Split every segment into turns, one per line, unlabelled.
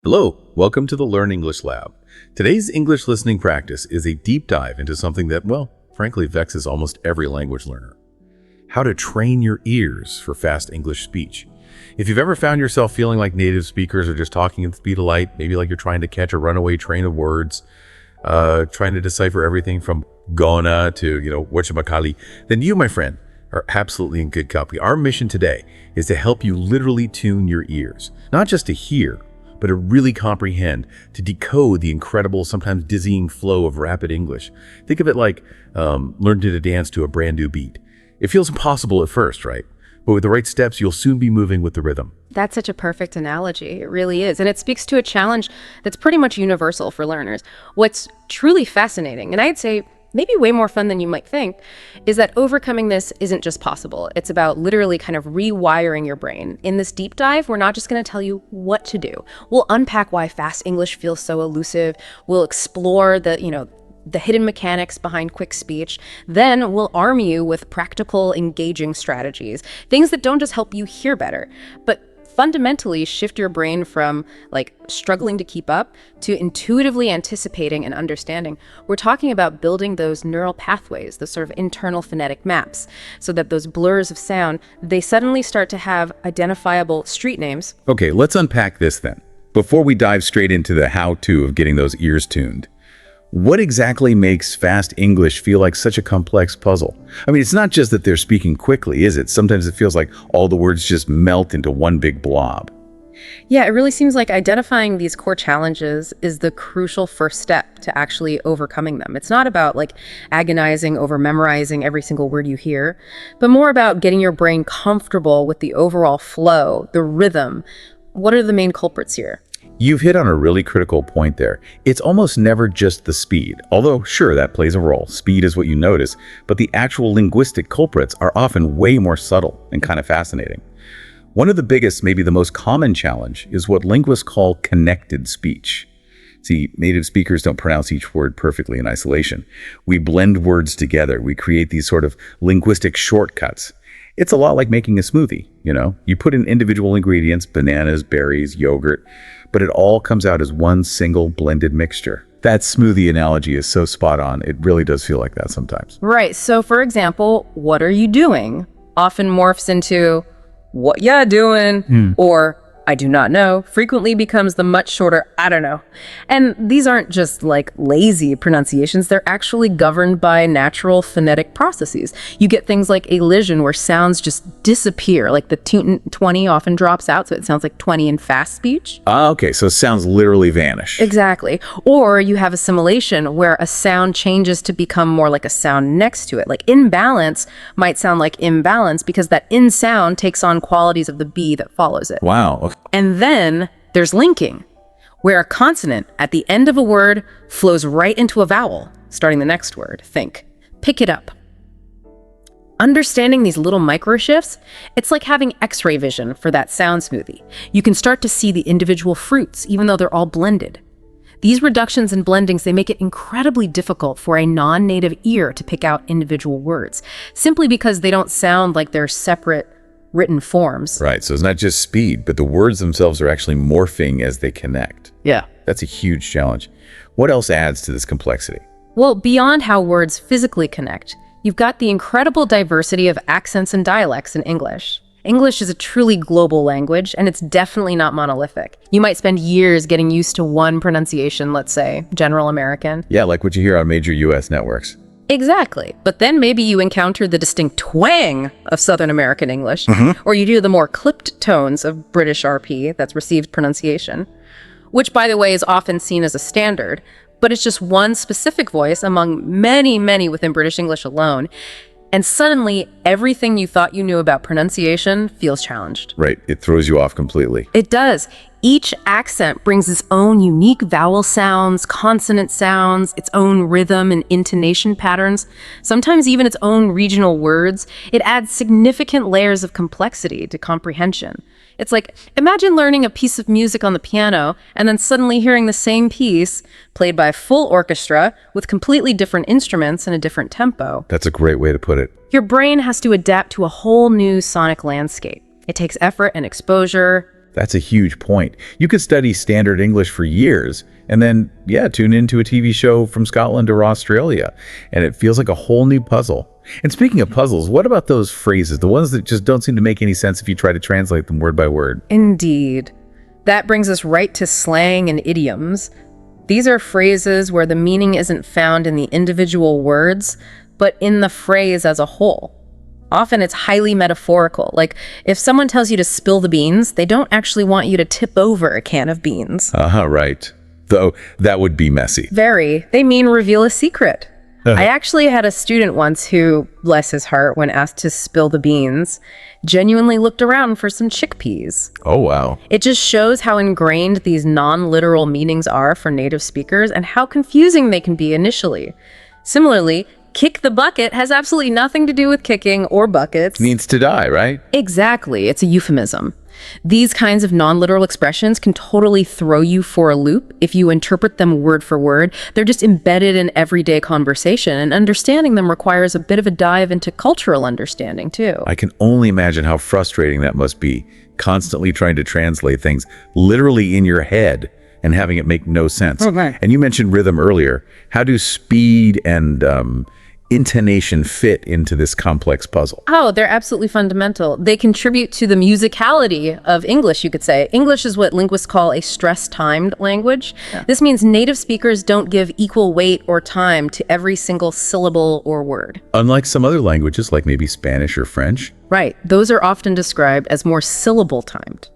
Hello, welcome to the Learn English Lab. Today's English listening practice is a deep dive into something that, well, frankly vexes almost every language learner. How to train your ears for fast English speech. If you've ever found yourself feeling like native speakers are just talking at the speed of light, maybe like you're trying to catch a runaway train of words, trying to decipher everything from gonna to, whatchamacallit, then you, my friend, are absolutely in good company. Our mission today is to help you literally tune your ears, not just to hear, but to really comprehend, to decode the incredible, sometimes dizzying flow of rapid English. Think of it like learning to dance to a brand new beat. It feels impossible at first, right? But with the right steps, you'll soon be moving with the rhythm.
That's such a perfect analogy. It really is. And it speaks to a challenge that's pretty much universal for learners. What's truly fascinating, and I'd say maybe way more fun than you might think, is that overcoming this isn't just possible. It's about literally kind of rewiring your brain. In this deep dive, we're not just going to tell you what to do. We'll unpack why fast English feels so elusive. We'll explore the hidden mechanics behind quick speech. Then we'll arm you with practical, engaging strategies, things that don't just help you hear better, but fundamentally shift your brain from struggling to keep up to intuitively anticipating and understanding. We're talking about building those neural pathways, those sort of internal phonetic maps, so that those blurs of sound, they suddenly start to have identifiable street names.
Okay, let's unpack this then. Before we dive straight into the how-to of getting those ears tuned, what exactly makes fast English feel like such a complex puzzle? I mean, it's not just that they're speaking quickly, is it? Sometimes it feels like all the words just melt into one big blob.
Yeah, it really seems like identifying these core challenges is the crucial first step to actually overcoming them. It's not about agonizing over memorizing every single word you hear, but more about getting your brain comfortable with the overall flow, the rhythm. What are the main culprits here?
You've hit on a really critical point there. It's almost never just the speed, although sure, that plays a role. Speed is what you notice, but the actual linguistic culprits are often way more subtle and kind of fascinating. One of the biggest, maybe the most common challenge, is what linguists call connected speech. See, native speakers don't pronounce each word perfectly in isolation. We blend words together. We create these sort of linguistic shortcuts. It's a lot like making a smoothie, You put in individual ingredients, bananas, berries, yogurt, but it all comes out as one single blended mixture. That smoothie analogy is so spot on. It really does feel like that sometimes.
Right. So, for example, what are you doing? Often morphs into what ya doing? Or I do not know, frequently becomes the much shorter I don't know. And these aren't just lazy pronunciations, they're actually governed by natural phonetic processes. You get things like elision, where sounds just disappear, like the 20 often drops out, so it sounds like 20 in fast speech.
Okay, so sounds literally vanish.
Exactly. Or you have assimilation, where a sound changes to become more like a sound next to it. Like imbalance might sound like imbalance because that in sound takes on qualities of the B that follows it.
Wow.
And then there's linking, where a consonant at the end of a word flows right into a vowel, starting the next word. Think, pick it up. Understanding these little micro shifts, it's like having X-ray vision for that sound smoothie. You can start to see the individual fruits, even though they're all blended. These reductions and blendings, they make it incredibly difficult for a non-native ear to pick out individual words, simply because they don't sound like they're separate written forms.
Right, so it's not just speed, but the words themselves are actually morphing as they connect.
Yeah.
That's a huge challenge. What else adds to this complexity?
Well, beyond how words physically connect, you've got the incredible diversity of accents and dialects in English. English is a truly global language, and it's definitely not monolithic. You might spend years getting used to one pronunciation, let's say, General American.
Yeah, like what you hear on major US networks.
Exactly. But then maybe you encounter the distinct twang of Southern American English, or you do the more clipped tones of British RP, that's received pronunciation, which, by the way, is often seen as a standard, but it's just one specific voice among many, many within British English alone. And suddenly, everything you thought you knew about pronunciation feels challenged.
Right, it throws you off completely.
It does. Each accent brings its own unique vowel sounds, consonant sounds, its own rhythm and intonation patterns, sometimes even its own regional words. It adds significant layers of complexity to comprehension. It's like, imagine learning a piece of music on the piano and then suddenly hearing the same piece played by a full orchestra with completely different instruments and a different tempo.
That's a great way to put it.
Your brain has to adapt to a whole new sonic landscape. It takes effort and exposure,
That's a huge point. You could study standard English for years and then, tune into a TV show from Scotland or Australia, and it feels like a whole new puzzle. And speaking of puzzles, what about those phrases, the ones that just don't seem to make any sense if you try to translate them word by word?
Indeed. That brings us right to slang and idioms. These are phrases where the meaning isn't found in the individual words, but in the phrase as a whole. Often it's highly metaphorical. Like, if someone tells you to spill the beans, they don't actually want you to tip over a can of beans.
Right. Though that would be messy.
Very. They mean reveal a secret. I actually had a student once who, bless his heart, when asked to spill the beans, genuinely looked around for some chickpeas.
Oh, wow.
It just shows how ingrained these non-literal meanings are for native speakers and how confusing they can be initially. Similarly, kick the bucket has absolutely nothing to do with kicking or buckets.
Means to die, right?
Exactly. It's a euphemism. These kinds of non-literal expressions can totally throw you for a loop if you interpret them word for word. They're just embedded in everyday conversation, and understanding them requires a bit of a dive into cultural understanding, too.
I can only imagine how frustrating that must be, constantly trying to translate things literally in your head and having it make no sense.
Okay.
And you mentioned rhythm earlier. How do speed and intonation fit into this complex puzzle?
Oh, they're absolutely fundamental. They contribute to the musicality of English, you could say. English is what linguists call a stress-timed language. Yeah. This means native speakers don't give equal weight or time to every single syllable or word.
Unlike some other languages, like maybe Spanish or French.
Right. Those are often described as more syllable-timed.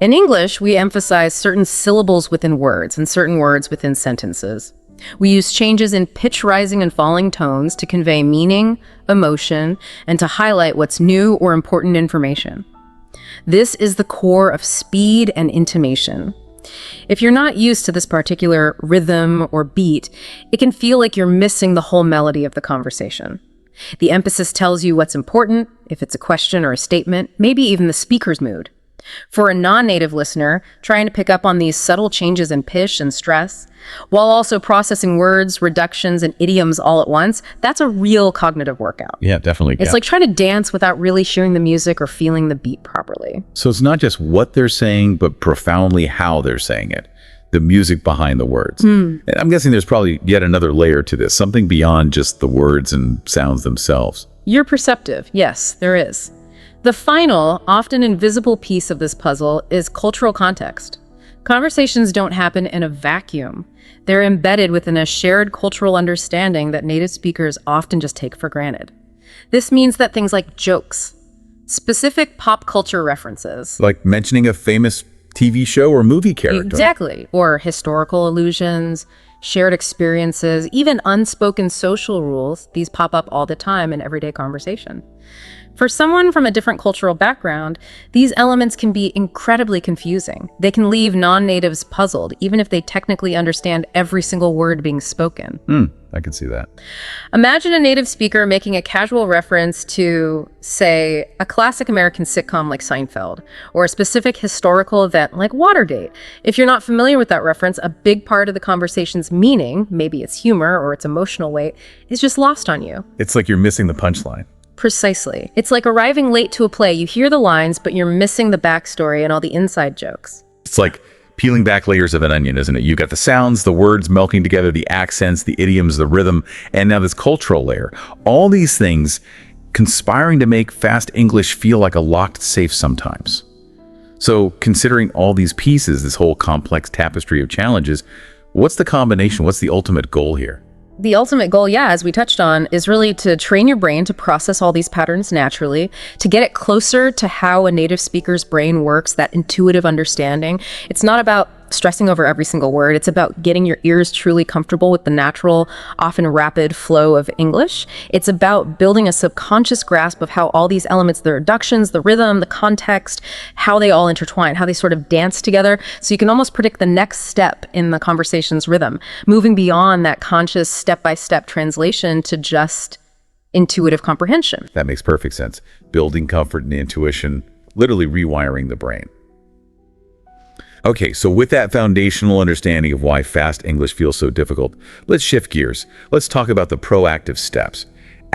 In English, we emphasize certain syllables within words and certain words within sentences. We use changes in pitch rising and falling tones to convey meaning, emotion, and to highlight what's new or important information. This is the core of speed and intonation. If you're not used to this particular rhythm or beat, it can feel like you're missing the whole melody of the conversation. The emphasis tells you what's important, if it's a question or a statement, maybe even the speaker's mood. For a non-native listener, trying to pick up on these subtle changes in pitch and stress, while also processing words, reductions, and idioms all at once, that's a real cognitive workout.
Yeah, definitely.
It's like trying to dance without really hearing the music or feeling the beat properly.
So it's not just what they're saying, but profoundly how they're saying it. The music behind the words. And I'm guessing there's probably yet another layer to this, something beyond just the words and sounds themselves.
You're perceptive. Yes, there is. The final, often invisible piece of this puzzle is cultural context. Conversations don't happen in a vacuum. They're embedded within a shared cultural understanding that native speakers often just take for granted. This means that things like jokes, specific pop culture references,
like mentioning a famous TV show or movie character.
Exactly. Or historical allusions, shared experiences, even unspoken social rules, these pop up all the time in everyday conversation. For someone from a different cultural background, these elements can be incredibly confusing. They can leave non-natives puzzled, even if they technically understand every single word being spoken.
I can see that.
Imagine a native speaker making a casual reference to, say, a classic American sitcom like Seinfeld, or a specific historical event like Watergate. If you're not familiar with that reference, a big part of the conversation's meaning, maybe its humor or its emotional weight, is just lost on you.
It's like you're missing the punchline.
Precisely. It's like arriving late to a play. You hear the lines, but you're missing the backstory and all the inside jokes.
It's like peeling back layers of an onion, isn't it? You've got the sounds, the words melting together, the accents, the idioms, the rhythm, and now this cultural layer. All these things conspiring to make fast English feel like a locked safe sometimes. So considering all these pieces, this whole complex tapestry of challenges, what's the combination? What's the ultimate goal here?
The ultimate goal, as we touched on, is really to train your brain to process all these patterns naturally, to get it closer to how a native speaker's brain works, that intuitive understanding. It's not about stressing over every single word. It's about getting your ears truly comfortable with the natural, often rapid flow of English. It's about building a subconscious grasp of how all these elements, the reductions, the rhythm, the context, how they all intertwine, how they sort of dance together. So you can almost predict the next step in the conversation's rhythm, moving beyond that conscious step-by-step translation to just intuitive comprehension.
That makes perfect sense. Building comfort and intuition, literally rewiring the brain. Okay, so with that foundational understanding of why fast English feels so difficult, let's shift gears. Let's talk about the proactive steps.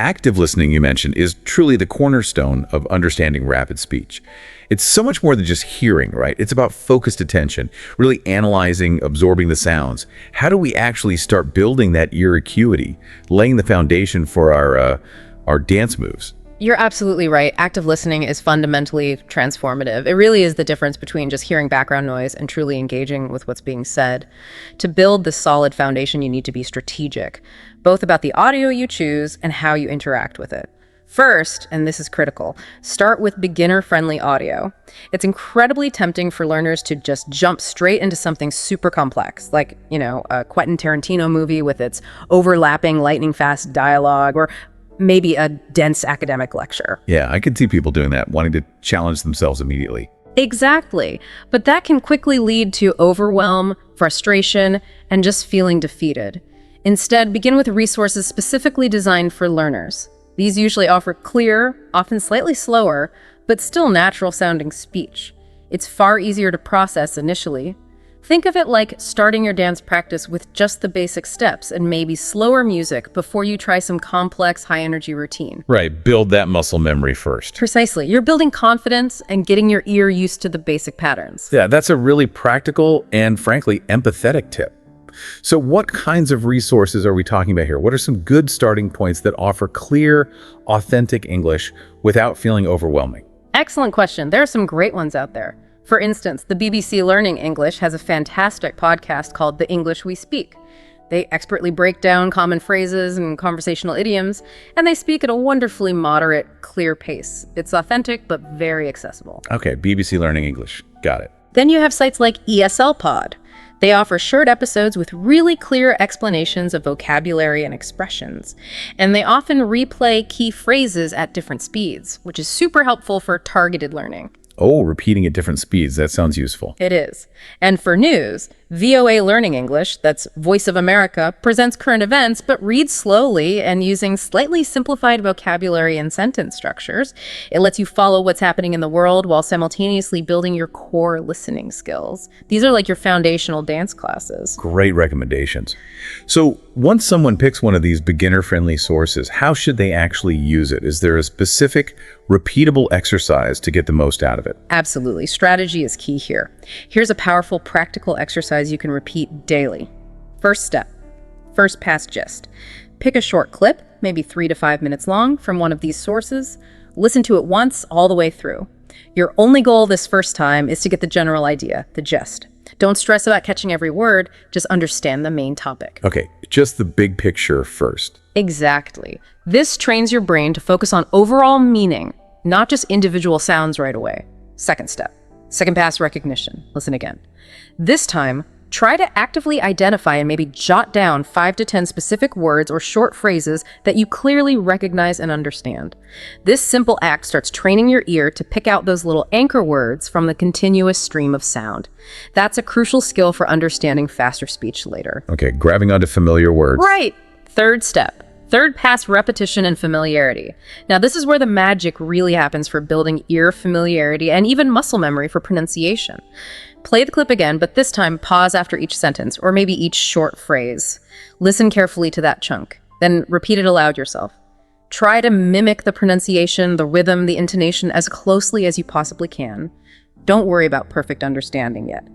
active listening you mentioned is truly the cornerstone of understanding rapid speech. It's so much more than just hearing, right? It's about focused attention, really analyzing, absorbing the sounds. How do we actually start building that ear acuity, laying the foundation for our dance moves?
You're absolutely right. Active listening is fundamentally transformative. It really is the difference between just hearing background noise and truly engaging with what's being said. To build this solid foundation, you need to be strategic, both about the audio you choose and how you interact with it. First, and this is critical, start with beginner-friendly audio. It's incredibly tempting for learners to just jump straight into something super complex, like, a Quentin Tarantino movie with its overlapping, lightning-fast dialogue, or maybe a dense academic lecture.
Yeah, I could see people doing that, wanting to challenge themselves immediately.
Exactly. But that can quickly lead to overwhelm, frustration, and just feeling defeated. Instead, begin with resources specifically designed for learners. These usually offer clear, often slightly slower, but still natural-sounding speech. It's far easier to process initially. Think of it like starting your dance practice with just the basic steps and maybe slower music before you try some complex, high-energy routine.
Right, build that muscle memory first.
Precisely. You're building confidence and getting your ear used to the basic patterns.
Yeah, that's a really practical and, frankly, empathetic tip. So what kinds of resources are we talking about here? What are some good starting points that offer clear, authentic English without feeling overwhelming?
Excellent question. There are some great ones out there. For instance, the BBC Learning English has a fantastic podcast called The English We Speak. They expertly break down common phrases and conversational idioms, and they speak at a wonderfully moderate, clear pace. It's authentic, but very accessible.
Okay, BBC Learning English. Got it.
Then you have sites like ESL Pod. They offer short episodes with really clear explanations of vocabulary and expressions. And they often replay key phrases at different speeds, which is super helpful for targeted learning.
Oh, repeating at different speeds. That sounds useful.
It is. And for news, VOA Learning English, that's Voice of America, presents current events, but reads slowly and using slightly simplified vocabulary and sentence structures. It lets you follow what's happening in the world while simultaneously building your core listening skills. These are like your foundational dance classes.
Great recommendations. So once someone picks one of these beginner-friendly sources, how should they actually use it? Is there a specific, repeatable exercise to get the most out of it?
Absolutely. Strategy is key here. Here's a powerful, practical exercise you can repeat daily. First step, first pass gist. Pick a short clip, maybe 3 to 5 minutes long, from one of these sources. Listen to it once all the way through. Your only goal this first time is to get the general idea, the gist. Don't stress about catching every word, just understand the main topic.
Okay, just the big picture first.
Exactly. This trains your brain to focus on overall meaning, not just individual sounds right away. Second step, second pass recognition. Listen again. This time, try to actively identify and maybe jot down 5 to 10 specific words or short phrases that you clearly recognize and understand. This simple act starts training your ear to pick out those little anchor words from the continuous stream of sound. That's a crucial skill for understanding faster speech later.
Okay, grabbing onto familiar words.
Right. Third step. Third pass repetition and familiarity. Now, this is where the magic really happens for building ear familiarity and even muscle memory for pronunciation. Play the clip again, but this time pause after each sentence, or maybe each short phrase. Listen carefully to that chunk, then repeat it aloud yourself. Try to mimic the pronunciation, the rhythm, the intonation as closely as you possibly can. Don't worry about perfect understanding yet.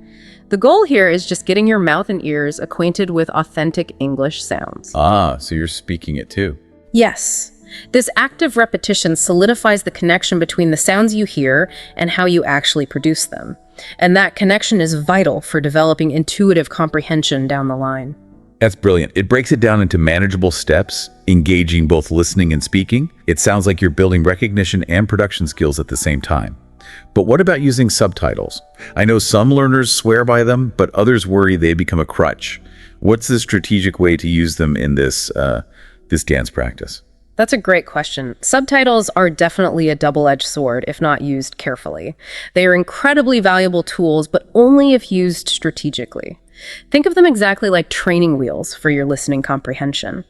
The goal here is just getting your mouth and ears acquainted with authentic English sounds.
Ah, so you're speaking it too.
Yes. This active repetition solidifies the connection between the sounds you hear and how you actually produce them. And that connection is vital for developing intuitive comprehension down the line.
That's brilliant. It breaks it down into manageable steps, engaging both listening and speaking. It sounds like you're building recognition and production skills at the same time. But what about using subtitles? I know some learners swear by them, but others worry they become a crutch. What's the strategic way to use them in this dance practice?
That's a great question. Subtitles are definitely a double-edged sword if not used carefully. They are incredibly valuable tools, but only if used strategically. Think of them exactly like training wheels for your listening comprehension.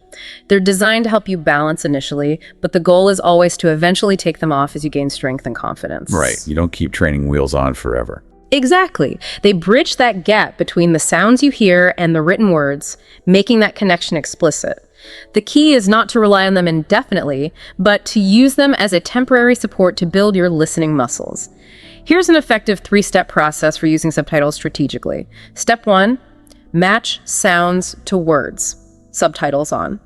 They're designed to help you balance initially, but the goal is always to eventually take them off as you gain strength and confidence.
Right. You don't keep training wheels on forever.
Exactly. They bridge that gap between the sounds you hear and the written words, making that connection explicit. The key is not to rely on them indefinitely, but to use them as a temporary support to build your listening muscles. Here's an effective 3-step process for using subtitles strategically. Step 1, match sounds to words. Subtitles on.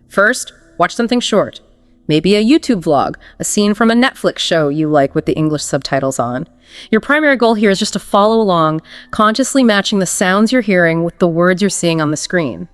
First, watch something short. Maybe a YouTube vlog, a scene from a Netflix show you like with the English subtitles on. Your primary goal here is just to follow along, consciously matching the sounds you're hearing with the words you're seeing on the screen.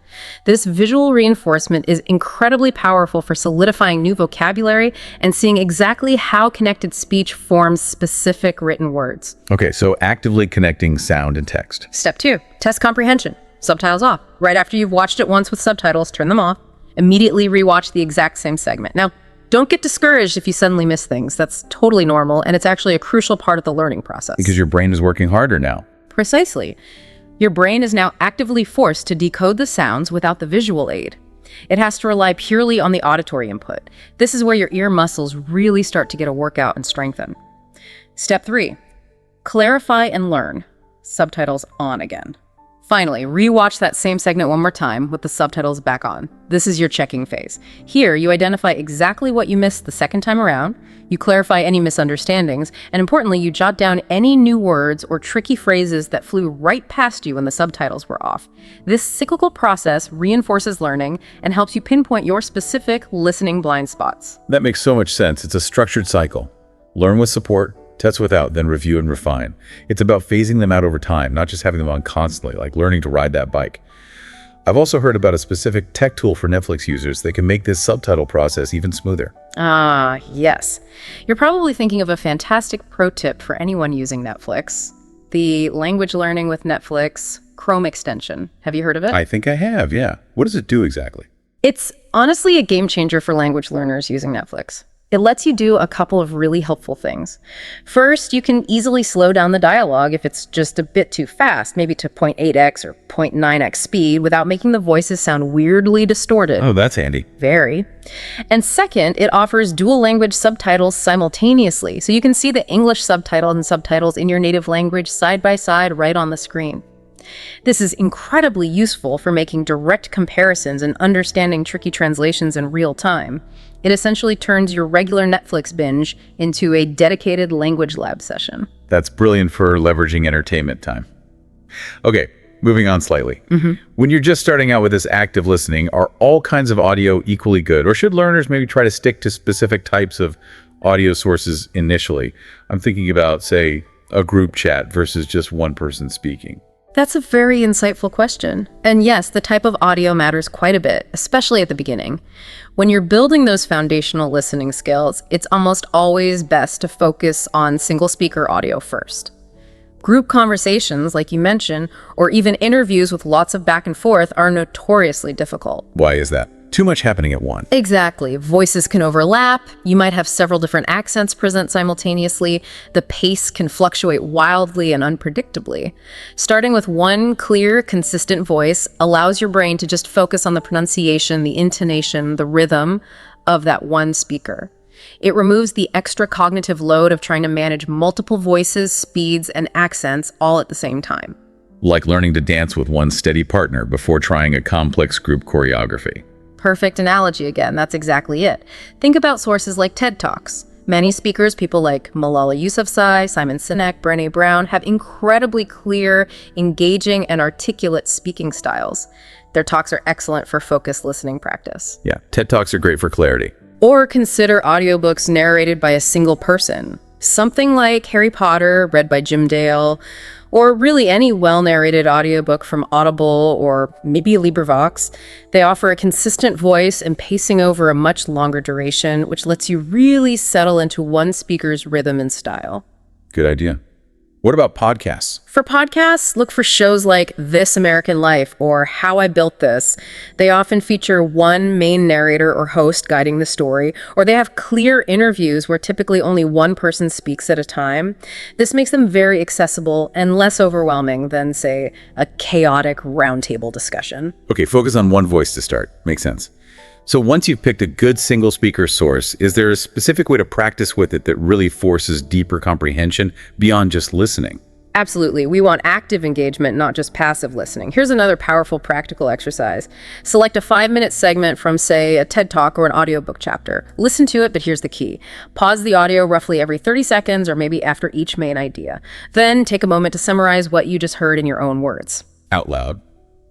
This visual reinforcement is incredibly powerful for solidifying new vocabulary and seeing exactly how connected speech forms specific written words.
Okay, so actively connecting sound and text.
Step 2, test comprehension. Subtitles off. Right after you've watched it once with subtitles, turn them off. Immediately rewatch the exact same segment. Now, don't get discouraged if you suddenly miss things. That's totally normal, and it's actually a crucial part of the learning process.
Because your brain is working harder now.
Precisely. Your brain is now actively forced to decode the sounds without the visual aid. It has to rely purely on the auditory input. This is where your ear muscles really start to get a workout and strengthen. Step 3, clarify and learn. Subtitles on again. Finally, rewatch that same segment one more time with the subtitles back on. This is your checking phase. Here, you identify exactly what you missed the second time around, you clarify any misunderstandings, and importantly, you jot down any new words or tricky phrases that flew right past you when the subtitles were off. This cyclical process reinforces learning and helps you pinpoint your specific listening blind spots.
That makes so much sense. It's a structured cycle. Learn with support, test without, then review and refine. It's about phasing them out over time, not just having them on constantly, like learning to ride that bike. I've also heard about a specific tech tool for Netflix users that can make this subtitle process even smoother.
Ah, yes. You're probably thinking of a fantastic pro tip for anyone using Netflix. The Language Learning with Netflix Chrome extension. Have you heard of it?
I think I have, yeah. What does it do exactly?
It's honestly a game changer for language learners using Netflix. It lets you do a couple of really helpful things. First, you can easily slow down the dialogue if it's just a bit too fast, maybe to 0.8x or 0.9x speed without making the voices sound weirdly distorted.
Oh, that's handy.
Very. And second, it offers dual language subtitles simultaneously, so you can see the English subtitle and subtitles in your native language side by side right on the screen. This is incredibly useful for making direct comparisons and understanding tricky translations in real time. It essentially turns your regular Netflix binge into a dedicated language lab session.
That's brilliant for leveraging entertainment time. Okay, moving on slightly. When you're just starting out with this active listening, are all kinds of audio equally good? Or should learners maybe try to stick to specific types of audio sources initially? I'm thinking about, say, a group chat versus just one person speaking.
That's a very insightful question. And yes, the type of audio matters quite a bit, especially at the beginning. When you're building those foundational listening skills, it's almost always best to focus on single speaker audio first. Group conversations, like you mentioned, or even interviews with lots of back and forth are notoriously difficult.
Why is that? Too much happening at once.
Exactly. Voices can overlap. You might have several different accents present simultaneously. The pace can fluctuate wildly and unpredictably. Starting with one clear, consistent voice allows your brain to just focus on the pronunciation, the intonation, the rhythm of that one speaker. It removes the extra cognitive load of trying to manage multiple voices, speeds, and accents all at the same time.
Like learning to dance with one steady partner before trying a complex group choreography.
Perfect analogy again, that's exactly it. Think about sources like TED Talks. Many speakers, people like Malala Yousafzai, Simon Sinek, Brené Brown, have incredibly clear, engaging, and articulate speaking styles. Their talks are excellent for focused listening practice.
Yeah, TED Talks are great for clarity.
Or consider audiobooks narrated by a single person. Something like Harry Potter, read by Jim Dale, or really any well-narrated audiobook from Audible or maybe LibriVox. They offer a consistent voice and pacing over a much longer duration, which lets you really settle into one speaker's rhythm and style.
Good idea. What about podcasts?
For podcasts, look for shows like This American Life or How I Built This. They often feature one main narrator or host guiding the story, or they have clear interviews where typically only one person speaks at a time. This makes them very accessible and less overwhelming than, say, a chaotic roundtable discussion.
Okay, focus on one voice to start. Makes sense. So once you've picked a good single speaker source, is there a specific way to practice with it that really forces deeper comprehension beyond just listening?
Absolutely. We want active engagement, not just passive listening. Here's another powerful practical exercise. Select a 5-minute segment from, say, a TED Talk or an audiobook chapter. Listen to it, but here's the key. Pause the audio roughly every 30 seconds or maybe after each main idea. Then take a moment to summarize what you just heard in your own words.
Out loud?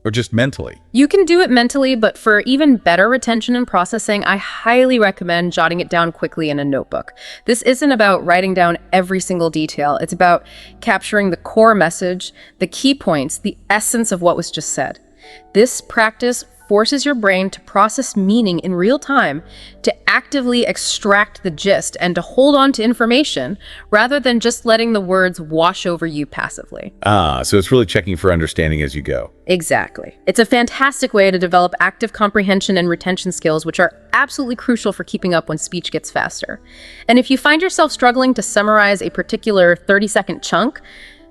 Or just mentally?
You can do it mentally, but for even better retention and processing, I highly recommend jotting it down quickly in a notebook. This isn't about writing down every single detail. It's about capturing the core message, the key points, the essence of what was just said. This practice forces your brain to process meaning in real time, to actively extract the gist, and to hold on to information rather than just letting the words wash over you passively.
So it's really checking for understanding as you go.
Exactly. It's a fantastic way to develop active comprehension and retention skills, which are absolutely crucial for keeping up when speech gets faster. And if you find yourself struggling to summarize a particular 30-second chunk,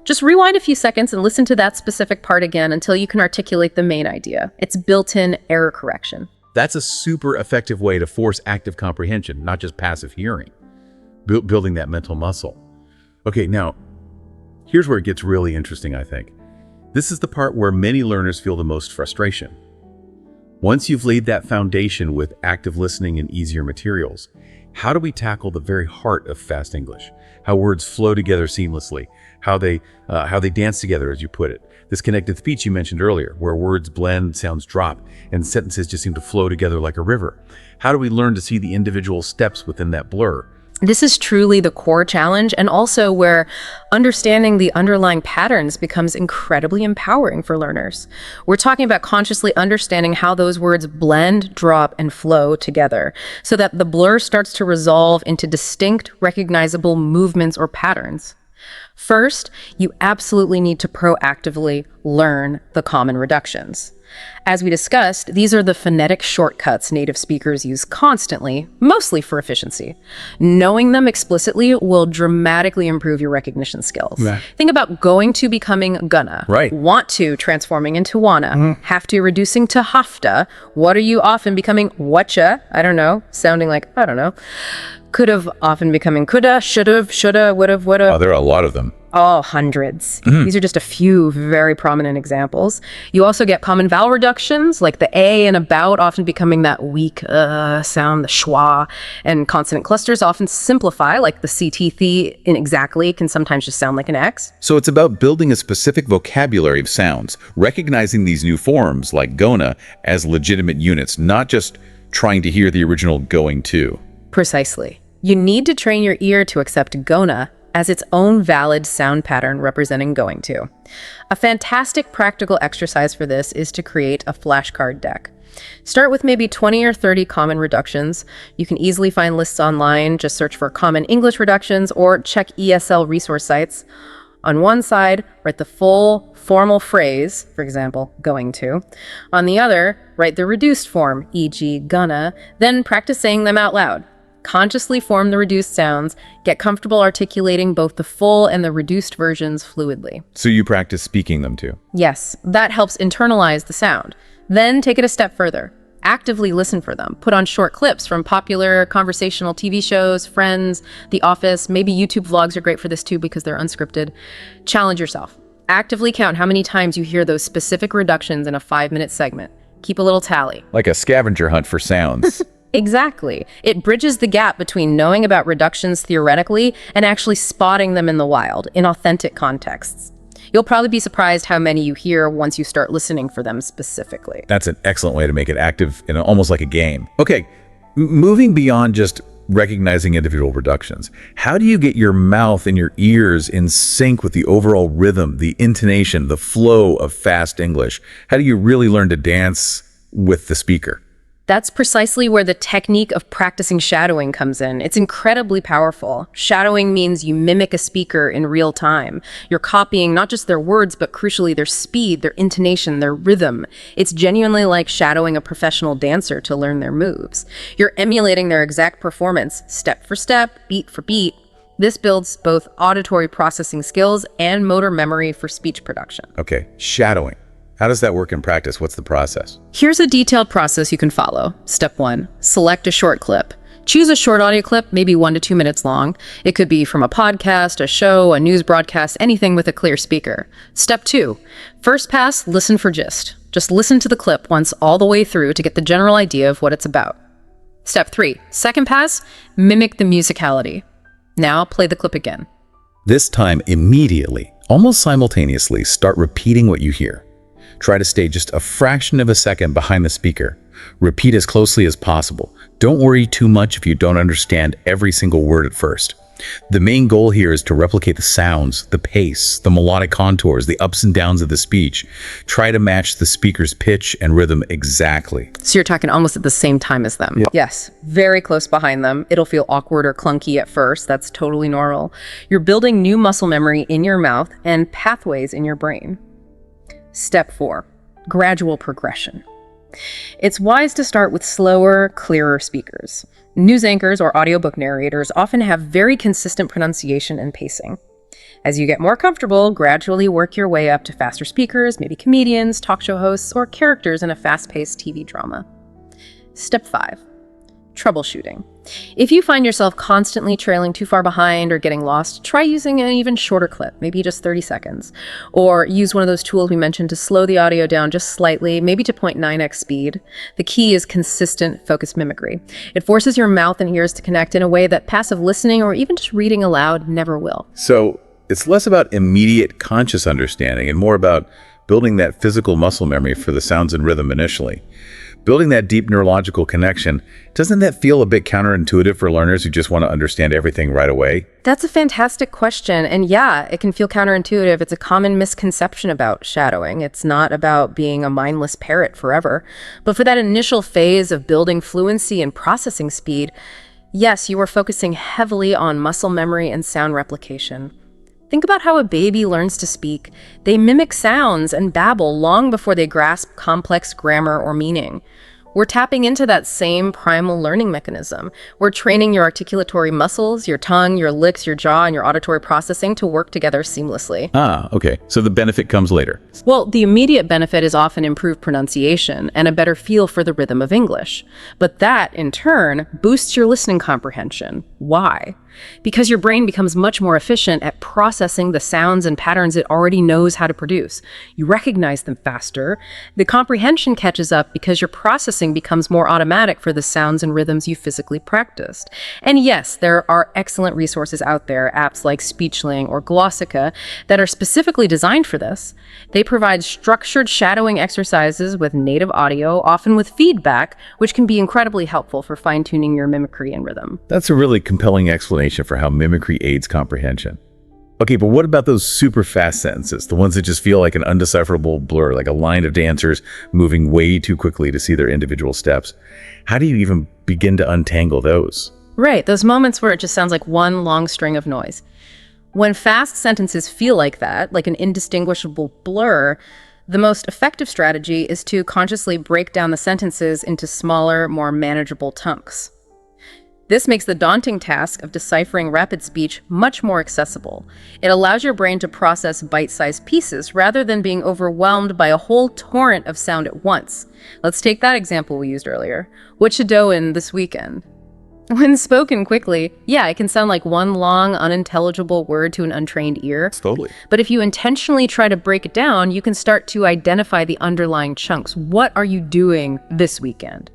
just rewind a few seconds and listen to that specific part again until you can articulate the main idea. It's built-in error correction.
That's a super effective way to force active comprehension, not just passive hearing. Building that mental muscle. Okay, now, here's where it gets really interesting, I think. This is the part where many learners feel the most frustration. Once you've laid that foundation with active listening and easier materials, how do we tackle the very heart of fast English? How words flow together seamlessly, how they dance together, as you put it. This connected speech you mentioned earlier, where words blend, sounds drop, and sentences just seem to flow together like a river. How do we learn to see the individual steps within that blur?
This is truly the core challenge, and also where understanding the underlying patterns becomes incredibly empowering for learners. We're talking about consciously understanding how those words blend, drop, and flow together, so that the blur starts to resolve into distinct, recognizable movements or patterns. First, you absolutely need to proactively learn the common reductions. As we discussed, these are the phonetic shortcuts native speakers use constantly, mostly for efficiency. Knowing them explicitly will dramatically improve your recognition skills.
Right.
Think about going to becoming gonna,
Right.
want to transforming into wanna, have to reducing to hafta, what are you often becoming whatcha, I don't know, sounding like, I don't know, could have often becoming coulda, should've, shoulda, would've, woulda.
Oh, there are a lot of them.
Oh, hundreds. These are just a few very prominent examples. You also get common vowel reductions, like the A and about often becoming that weak sound, the schwa, and consonant clusters often simplify, like the CT th in exactly can sometimes just sound like an X.
So it's about building a specific vocabulary of sounds, recognizing these new forms like gonna as legitimate units, not just trying to hear the original going to.
Precisely. You need to train your ear to accept gonna as its own valid sound pattern representing going to. A fantastic practical exercise for this is to create a flashcard deck. Start with maybe 20 or 30 common reductions. You can easily find lists online, just search for common English reductions or check ESL resource sites. On one side, write the full formal phrase, for example, going to. On the other, write the reduced form, e.g. gonna, then practice saying them out loud. Consciously form the reduced sounds, get comfortable articulating both the full and the reduced versions fluidly.
So you practice speaking them too.
Yes, that helps internalize the sound. Then take it a step further. Actively listen for them. Put on short clips from popular conversational TV shows, Friends, The Office. Maybe YouTube vlogs are great for this too because they're unscripted. Challenge yourself. Actively count how many times you hear those specific reductions in a 5-minute segment. Keep a little tally.
Like a scavenger hunt for sounds.
Exactly. It bridges the gap between knowing about reductions theoretically and actually spotting them in the wild, in authentic contexts. You'll probably be surprised how many you hear once you start listening for them specifically.
That's an excellent way to make it active and almost like a game. Okay, moving beyond just recognizing individual reductions, how do you get your mouth and your ears in sync with the overall rhythm, the intonation, the flow of fast English? How do you really learn to dance with the speaker?
That's precisely where the technique of practicing shadowing comes in. It's incredibly powerful. Shadowing means you mimic a speaker in real time. You're copying not just their words, but crucially their speed, their intonation, their rhythm. It's genuinely like shadowing a professional dancer to learn their moves. You're emulating their exact performance, step for step, beat for beat. This builds both auditory processing skills and motor memory for speech production.
Okay, shadowing. How does that work in practice? What's the process?
Here's a detailed process you can follow. Step 1, select a short clip. Choose a short audio clip, maybe 1 to 2 minutes long. It could be from a podcast, a show, a news broadcast, anything with a clear speaker. Step 2. First pass, listen for gist. Just listen to the clip once all the way through to get the general idea of what it's about. Step 3. Second pass, mimic the musicality. Now play the clip again.
This time, immediately, almost simultaneously, start repeating what you hear. Try to stay just a fraction of a second behind the speaker. Repeat as closely as possible. Don't worry too much if you don't understand every single word at first. The main goal here is to replicate the sounds, the pace, the melodic contours, the ups and downs of the speech. Try to match the speaker's pitch and rhythm exactly.
So you're talking almost at the same time as them.
Yeah.
Yes, very close behind them. It'll feel awkward or clunky at first. That's totally normal. You're building new muscle memory in your mouth and pathways in your brain. Step 4, gradual progression. It's wise to start with slower, clearer speakers. News anchors or audiobook narrators often have very consistent pronunciation and pacing. As you get more comfortable, gradually work your way up to faster speakers, maybe comedians, talk show hosts, or characters in a fast-paced TV drama. Step 5, troubleshooting. If you find yourself constantly trailing too far behind or getting lost, try using an even shorter clip, maybe just 30 seconds. Or use one of those tools we mentioned to slow the audio down just slightly, maybe to 0.9x speed. The key is consistent, focused mimicry. It forces your mouth and ears to connect in a way that passive listening or even just reading aloud never will.
So it's less about immediate conscious understanding and more about building that physical muscle memory for the sounds and rhythm initially. Building that deep neurological connection, doesn't that feel a bit counterintuitive for learners who just want to understand everything right away?
That's a fantastic question. And yeah, it can feel counterintuitive. It's a common misconception about shadowing. It's not about being a mindless parrot forever. But for that initial phase of building fluency and processing speed, yes, you are focusing heavily on muscle memory and sound replication. Think about how a baby learns to speak. They mimic sounds and babble long before they grasp complex grammar or meaning. We're tapping into that same primal learning mechanism. We're training your articulatory muscles, your tongue, your licks, your jaw, and your auditory processing to work together seamlessly.
Ah, okay. So the benefit comes later.
Well, the immediate benefit is often improved pronunciation and a better feel for the rhythm of English. But that, in turn, boosts your listening comprehension. Why? Because your brain becomes much more efficient at processing the sounds and patterns it already knows how to produce. You recognize them faster. The comprehension catches up because your processing becomes more automatic for the sounds and rhythms you physically practiced. And yes, there are excellent resources out there, apps like Speechling or Glossica, that are specifically designed for this. They provide structured shadowing exercises with native audio, often with feedback, which can be incredibly helpful for fine-tuning your mimicry and rhythm.
That's a really compelling explanation for how mimicry aids comprehension. Okay, but what about those super fast sentences, the ones that just feel like an undecipherable blur, like a line of dancers moving way too quickly to see their individual steps? How do you even begin to untangle those?
Right, those moments where it just sounds like one long string of noise. When fast sentences feel like that, like an indistinguishable blur, the most effective strategy is to consciously break down the sentences into smaller, more manageable chunks. This makes the daunting task of deciphering rapid speech much more accessible. It allows your brain to process bite-sized pieces rather than being overwhelmed by a whole torrent of sound at once. Let's take that example we used earlier. What you doin' this weekend? When spoken quickly, yeah, it can sound like one long, unintelligible word to an untrained ear.
Totally.
But if you intentionally try to break it down, you can start to identify the underlying chunks. What are you doing this weekend?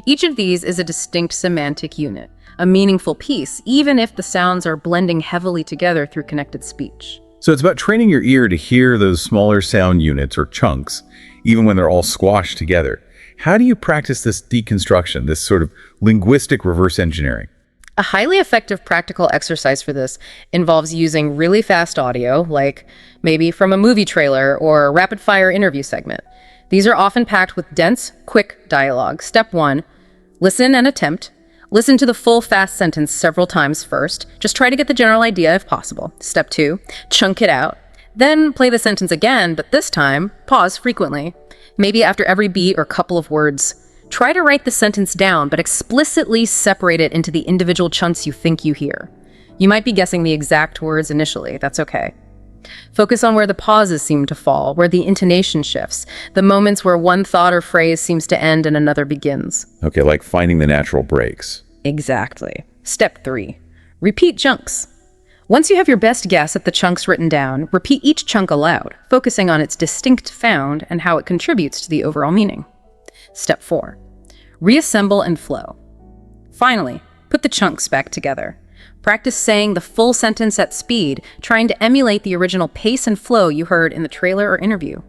Each of these is a distinct semantic unit, a meaningful piece, even if the sounds are blending heavily together through connected speech.
So it's about training your ear to hear those smaller sound units or chunks, even when they're all squashed together. How do you practice this deconstruction, this sort of linguistic reverse engineering?
A highly effective practical exercise for this involves using really fast audio, like maybe from a movie trailer or a rapid-fire interview segment. These are often packed with dense, quick dialogue. Step 1, listen and attempt. Listen to the full fast sentence several times first. Just try to get the general idea if possible. Step 2, chunk it out. Then play the sentence again, but this time, pause frequently. Maybe after every beat or couple of words. Try to write the sentence down, but explicitly separate it into the individual chunks you think you hear. You might be guessing the exact words initially. That's okay. Focus on where the pauses seem to fall, where the intonation shifts, the moments where one thought or phrase seems to end and another begins.
Okay, like finding the natural breaks.
Exactly. Step 3. Repeat chunks. Once you have your best guess at the chunks written down, repeat each chunk aloud, focusing on its distinct sound and how it contributes to the overall meaning. Step 4. Reassemble and flow. Finally, put the chunks back together. Practice saying the full sentence at speed, trying to emulate the original pace and flow you heard in the trailer or interview.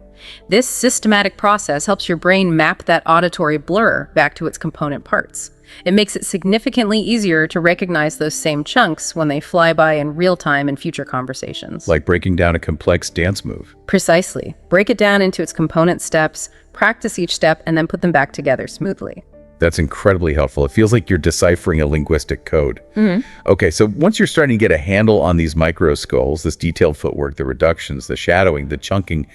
This systematic process helps your brain map that auditory blur back to its component parts. It makes it significantly easier to recognize those same chunks when they fly by in real time in future conversations.
Like breaking down a complex dance move.
Precisely. Break it down into its component steps, practice each step, and then put them back together smoothly.
That's incredibly helpful. It feels like you're deciphering a linguistic code. Okay, so once you're starting to get a handle on these micro skills, this detailed footwork, the reductions, the shadowing, the chunking,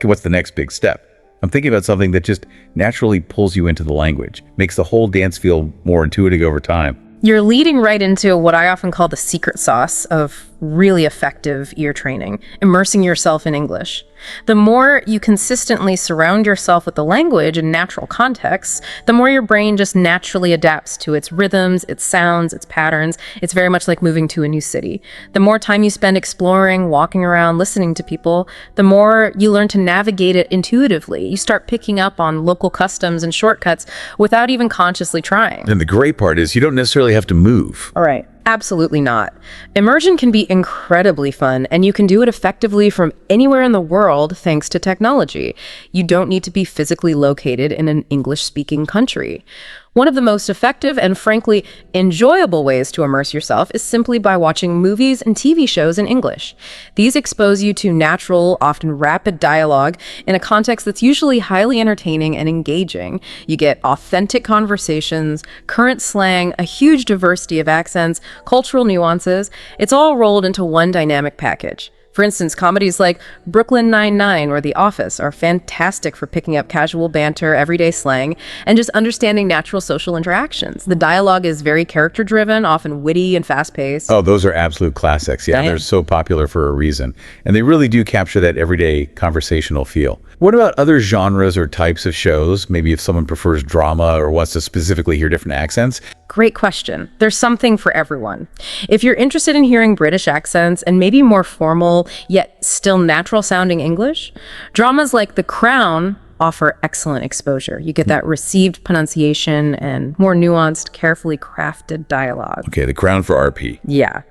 what's the next big step? I'm thinking about something that just naturally pulls you into the language, makes the whole dance feel more intuitive over time.
You're leading right into what I often call the secret sauce of really effective ear training, immersing yourself in English. The more you consistently surround yourself with the language in natural contexts, the more your brain just naturally adapts to its rhythms, its sounds, its patterns. It's very much like moving to a new city. The more time you spend exploring, walking around, listening to people, the more you learn to navigate it intuitively. You start picking up on local customs and shortcuts without even consciously trying.
And the great part is you don't necessarily have to move.
All right. Absolutely not. Immersion can be incredibly fun, and you can do it effectively from anywhere in the world thanks to technology. You don't need to be physically located in an English-speaking country. One of the most effective and frankly enjoyable ways to immerse yourself is simply by watching movies and TV shows in English. These expose you to natural, often rapid dialogue in a context that's usually highly entertaining and engaging. You get authentic conversations, current slang, a huge diversity of accents, cultural nuances. It's all rolled into one dynamic package. For instance, comedies like Brooklyn Nine-Nine or The Office are fantastic for picking up casual banter, everyday slang, and just understanding natural social interactions. The dialogue is very character-driven, often witty and fast-paced.
Oh, those are absolute classics. Yeah, they're so popular for a reason. And they really do capture that everyday conversational feel. What about other genres or types of shows? Maybe if someone prefers drama or wants to specifically hear different accents?
Great question. There's something for everyone. If you're interested in hearing British accents and maybe more formal, yet still natural sounding English, dramas like The Crown offer excellent exposure. You get that received pronunciation and more nuanced, carefully crafted dialogue.
Okay, The Crown for RP.
Yeah.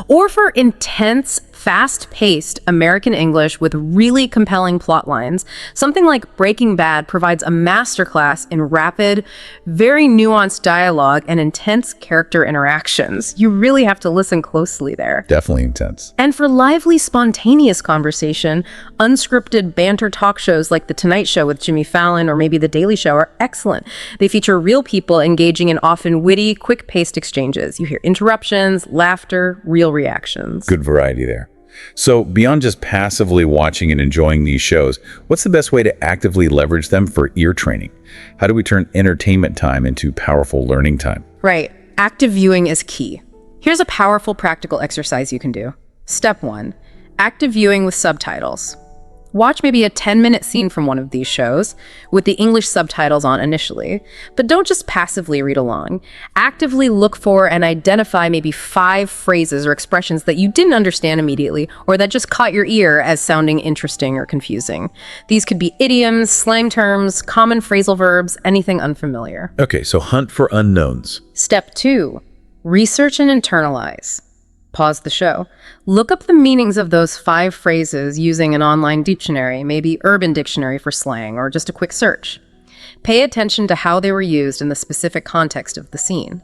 Or for intense, fast-paced American English with really compelling plot lines, something like Breaking Bad provides a masterclass in rapid, very nuanced dialogue and intense character interactions. You really have to listen closely there.
Definitely intense.
And for lively, spontaneous conversation, unscripted banter talk shows like The Tonight Show with Jimmy Fallon or maybe The Daily Show are excellent. They feature real people engaging in often witty, quick-paced exchanges. You hear interruptions, laughter, real reactions.
Good variety there. So beyond just passively watching and enjoying these shows, what's the best way to actively leverage them for ear training? How do we turn entertainment time into powerful learning time?
Right. Active viewing is key. Here's a powerful practical exercise you can do. Step 1. Active viewing with subtitles. Watch maybe a 10-minute scene from one of these shows with the English subtitles on initially, but don't just passively read along. Actively look for and identify maybe 5 phrases or expressions that you didn't understand immediately or that just caught your ear as sounding interesting or confusing. These could be idioms, slang terms, common phrasal verbs, anything unfamiliar.
Okay, so hunt for unknowns.
Step 2. Research and internalize. Pause the show. Look up the meanings of those 5 phrases using an online dictionary, maybe Urban Dictionary for slang, or just a quick search. Pay attention to how they were used in the specific context of the scene.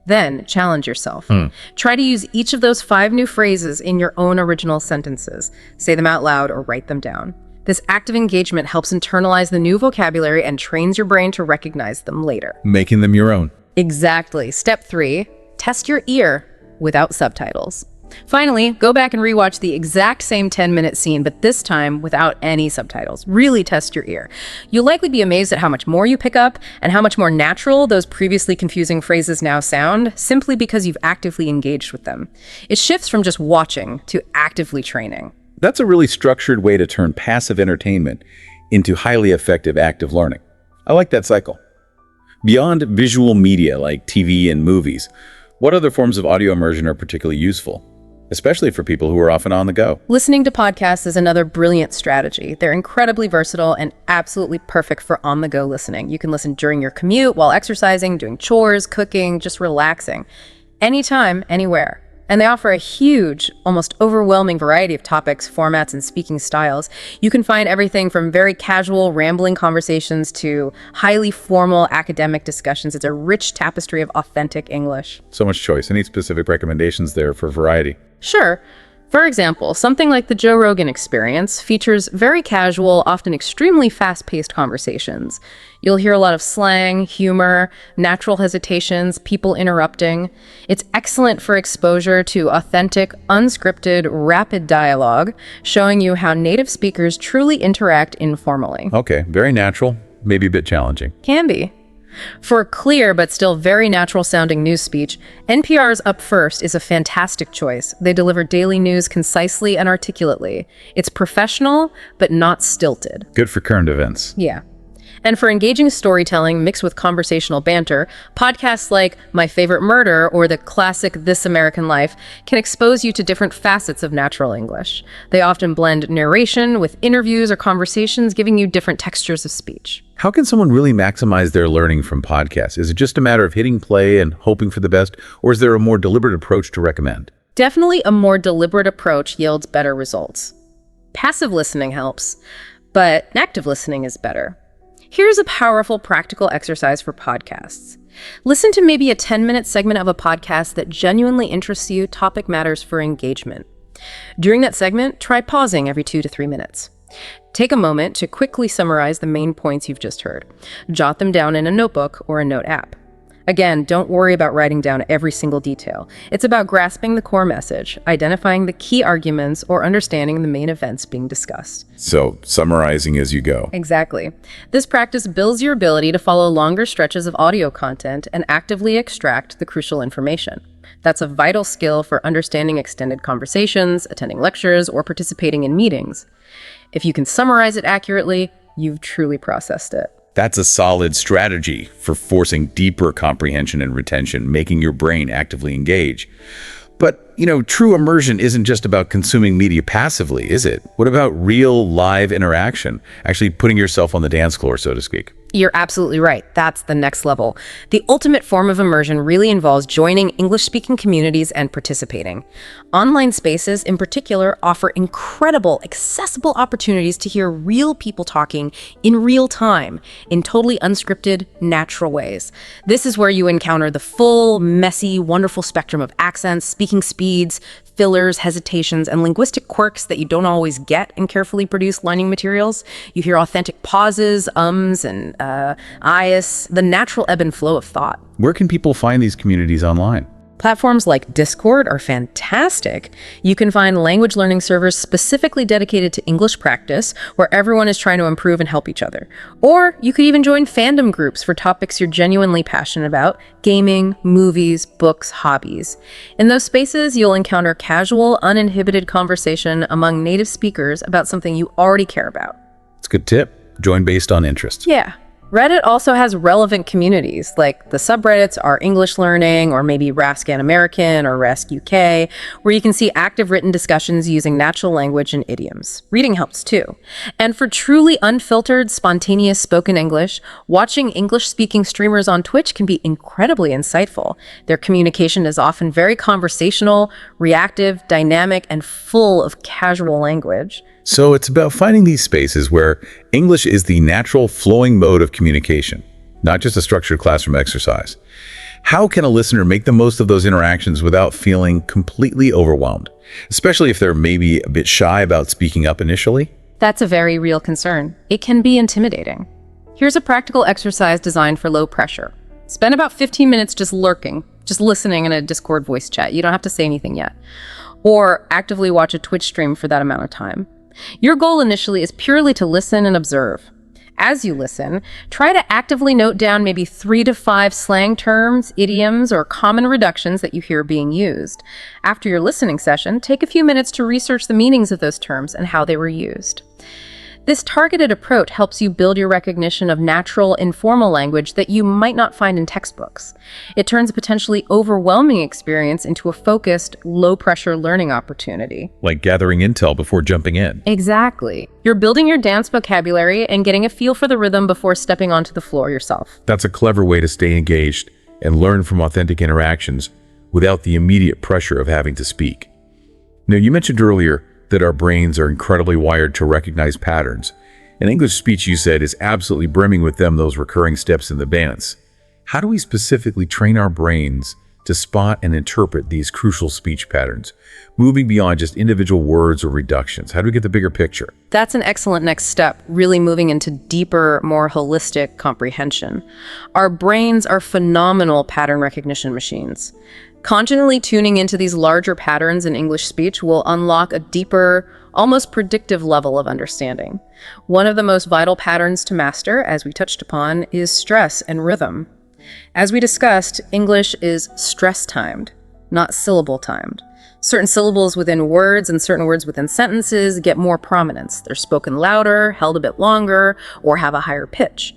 Then, challenge yourself. Try to use each of those 5 new phrases in your own original sentences. Say them out loud or write them down. This active engagement helps internalize the new vocabulary and trains your brain to recognize them later.
Making them your own.
Exactly. Step 3, test your ear without subtitles. Finally, go back and rewatch the exact same 10-minute scene, but this time without any subtitles. Really test your ear. You'll likely be amazed at how much more you pick up and how much more natural those previously confusing phrases now sound, simply because you've actively engaged with them. It shifts from just watching to actively training.
That's a really structured way to turn passive entertainment into highly effective active learning. I like that cycle. Beyond visual media like TV and movies, what other forms of audio immersion are particularly useful, especially for people who are often on the go?
Listening to podcasts is another brilliant strategy. They're incredibly versatile and absolutely perfect for on-the-go listening. You can listen during your commute, while exercising, doing chores, cooking, just relaxing. Anytime, anywhere. And they offer a huge, almost overwhelming variety of topics, formats, and speaking styles. You can find everything from very casual, rambling conversations to highly formal academic discussions. It's a rich tapestry of authentic English.
So much choice. Any specific recommendations there for variety?
Sure. For example, something like the Joe Rogan Experience features very casual, often extremely fast-paced conversations. You'll hear a lot of slang, humor, natural hesitations, people interrupting. It's excellent for exposure to authentic, unscripted, rapid dialogue, showing you how native speakers truly interact informally.
Okay, very natural, maybe a bit challenging.
Can be. For clear but still very natural-sounding news speech, NPR's Up First is a fantastic choice. They deliver daily news concisely and articulately. It's professional, but not stilted.
Good for current events.
Yeah. And for engaging storytelling mixed with conversational banter, podcasts like My Favorite Murder or the classic This American Life can expose you to different facets of natural English. They often blend narration with interviews or conversations, giving you different textures of speech.
How can someone really maximize their learning from podcasts? Is it just a matter of hitting play and hoping for the best, or is there a more deliberate approach to recommend?
Definitely a more deliberate approach yields better results. Passive listening helps, but active listening is better. Here's a powerful practical exercise for podcasts. Listen to maybe a 10-minute segment of a podcast that genuinely interests you, topic matters for engagement. During that segment, try pausing every 2 to 3 minutes. Take a moment to quickly summarize the main points you've just heard. Jot them down in a notebook or a note app. Again, don't worry about writing down every single detail. It's about grasping the core message, identifying the key arguments, or understanding the main events being discussed.
So, summarizing as you go.
Exactly. This practice builds your ability to follow longer stretches of audio content and actively extract the crucial information. That's a vital skill for understanding extended conversations, attending lectures, or participating in meetings. If you can summarize it accurately, you've truly processed it.
That's a solid strategy for forcing deeper comprehension and retention, making your brain actively engage. But, true immersion isn't just about consuming media passively, is it? What about real live interaction? Actually putting yourself on the dance floor, so to speak.
You're absolutely right. That's the next level. The ultimate form of immersion really involves joining English-speaking communities and participating. Online spaces, in particular, offer incredible, accessible opportunities to hear real people talking in real time, in totally unscripted, natural ways. This is where you encounter the full, messy, wonderful spectrum of accents, speaking speeds, fillers, hesitations, and linguistic quirks that you don't always get in carefully produced learning materials. You hear authentic pauses, ums, and ihs, the natural ebb and flow of thought.
Where can people find these communities online?
Platforms like Discord are fantastic. You can find language learning servers specifically dedicated to English practice, where everyone is trying to improve and help each other. Or you could even join fandom groups for topics you're genuinely passionate about: gaming, movies, books, hobbies. In those spaces, you'll encounter casual, uninhibited conversation among native speakers about something you already care about.
It's a good tip. Join based on interest.
Yeah. Reddit also has relevant communities, like the subreddits are English Learning, or maybe Rascan American or Rask UK, where you can see active written discussions using natural language and idioms. Reading helps too. And for truly unfiltered, spontaneous spoken English, watching English-speaking streamers on Twitch can be incredibly insightful. Their communication is often very conversational, reactive, dynamic, and full of casual language.
So it's about finding these spaces where English is the natural flowing mode of communication, not just a structured classroom exercise. How can a listener make the most of those interactions without feeling completely overwhelmed, especially if they're maybe a bit shy about speaking up initially?
That's a very real concern. It can be intimidating. Here's a practical exercise designed for low pressure. Spend about 15 minutes just lurking, just listening in a Discord voice chat. You don't have to say anything yet. Or actively watch a Twitch stream for that amount of time. Your goal initially is purely to listen and observe. As you listen, try to actively note down maybe 3 to 5 slang terms, idioms, or common reductions that you hear being used. After your listening session, take a few minutes to research the meanings of those terms and how they were used. This targeted approach helps you build your recognition of natural, informal language that you might not find in textbooks. It turns a potentially overwhelming experience into a focused, low-pressure learning opportunity.
Like gathering intel before jumping in.
Exactly. You're building your dance vocabulary and getting a feel for the rhythm before stepping onto the floor yourself.
That's a clever way to stay engaged and learn from authentic interactions without the immediate pressure of having to speak. Now, you mentioned earlier that our brains are incredibly wired to recognize patterns. And English speech, you said, is absolutely brimming with them, those recurring steps in the dance. How do we specifically train our brains to spot and interpret these crucial speech patterns, moving beyond just individual words or reductions? How do we get the bigger picture?
That's an excellent next step, really moving into deeper, more holistic comprehension. Our brains are phenomenal pattern recognition machines. Consciously tuning into these larger patterns in English speech will unlock a deeper, almost predictive level of understanding. One of the most vital patterns to master, as we touched upon, is stress and rhythm. As we discussed, English is stress-timed, not syllable-timed. Certain syllables within words and certain words within sentences get more prominence. They're spoken louder, held a bit longer, or have a higher pitch.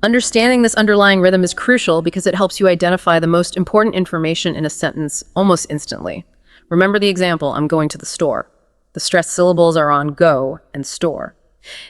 Understanding this underlying rhythm is crucial because it helps you identify the most important information in a sentence almost instantly. Remember the example, I'm going to the store. The stressed syllables are on go and store.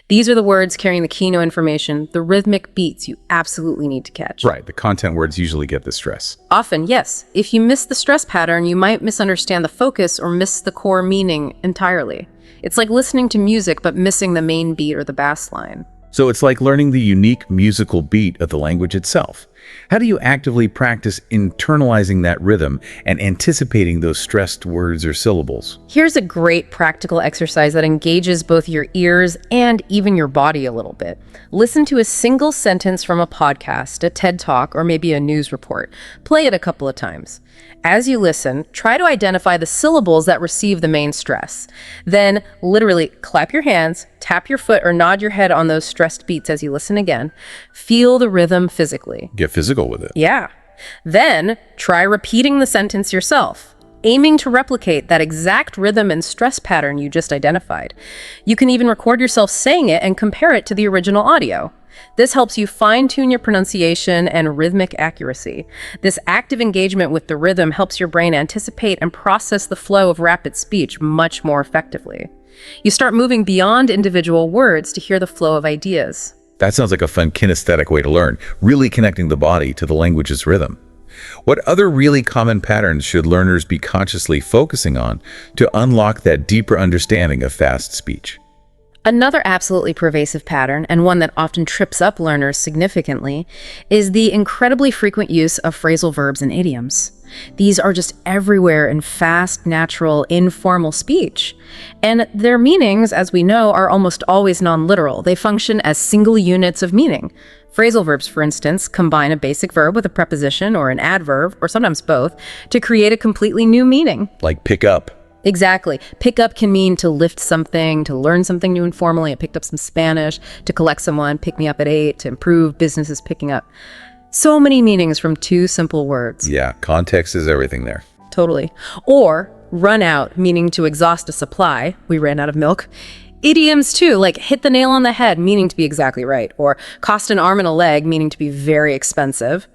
These are the words carrying the keynote information, the rhythmic beats you absolutely need to catch.
Right, the content words usually get the stress.
Often, yes. If you miss the stress pattern, you might misunderstand the focus or miss the core meaning entirely. It's like listening to music but missing the main beat or the bass line.
So it's like learning the unique musical beat of the language itself. How do you actively practice internalizing that rhythm and anticipating those stressed words or syllables?
Here's a great practical exercise that engages both your ears and even your body a little bit. Listen to a single sentence from a podcast, a TED Talk, or maybe a news report. Play it a couple of times. As you listen, try to identify the syllables that receive the main stress. Then, literally, clap your hands, tap your foot, or nod your head on those stressed beats as you listen again. Feel the rhythm physically.
Get physical with it.
Yeah. Then, try repeating the sentence yourself, aiming to replicate that exact rhythm and stress pattern you just identified. You can even record yourself saying it and compare it to the original audio. This helps you fine-tune your pronunciation and rhythmic accuracy. This active engagement with the rhythm helps your brain anticipate and process the flow of rapid speech much more effectively. You start moving beyond individual words to hear the flow of ideas.
That sounds like a fun kinesthetic way to learn, really connecting the body to the language's rhythm. What other really common patterns should learners be consciously focusing on to unlock that deeper understanding of fast speech?
Another absolutely pervasive pattern, and one that often trips up learners significantly, is the incredibly frequent use of phrasal verbs and idioms. These are just everywhere in fast, natural, informal speech. And their meanings, as we know, are almost always non-literal. They function as single units of meaning. Phrasal verbs, for instance, combine a basic verb with a preposition or an adverb, or sometimes both, to create a completely new meaning.
Like pick up.
Exactly. Pick up can mean to lift something, to learn something new informally. I picked up some Spanish, to collect someone, pick me up at 8, to improve, business is picking up. So many meanings from two simple words.
Yeah, context is everything there.
Totally. Or run out, meaning to exhaust a supply. We ran out of milk. Idioms too, like hit the nail on the head, meaning to be exactly right, or cost an arm and a leg, meaning to be very expensive.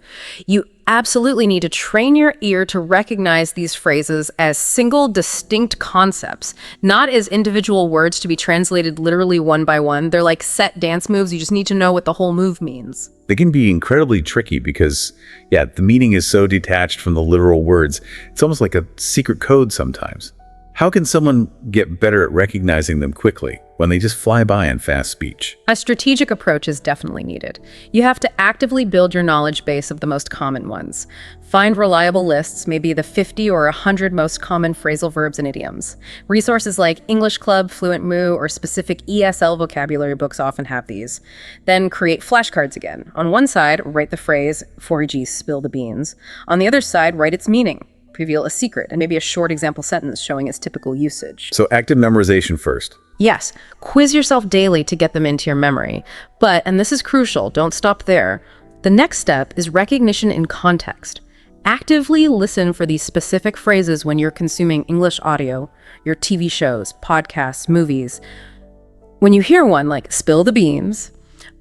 You absolutely need to train your ear to recognize these phrases as single, distinct concepts, not as individual words to be translated literally one by one. They're like set dance moves. You just need to know what the whole move means.
They can be incredibly tricky because, yeah, the meaning is so detached from the literal words. It's almost like a secret code sometimes. How can someone get better at recognizing them quickly when they just fly by in fast speech?
A strategic approach is definitely needed. You have to actively build your knowledge base of the most common ones. Find reliable lists, maybe the 50 or 100 most common phrasal verbs and idioms. Resources like English Club, Fluent Moo, or specific ESL vocabulary books often have these. Then create flashcards again. On one side, write the phrase, 4G spill the beans. On the other side, write its meaning. Reveal a secret, and maybe a short example sentence showing its typical usage.
So active memorization first.
Yes, quiz yourself daily to get them into your memory. But, and this is crucial, don't stop there, the next step is recognition in context. Actively listen for these specific phrases when you're consuming English audio, your TV shows, podcasts, movies. When you hear one like spill the beans,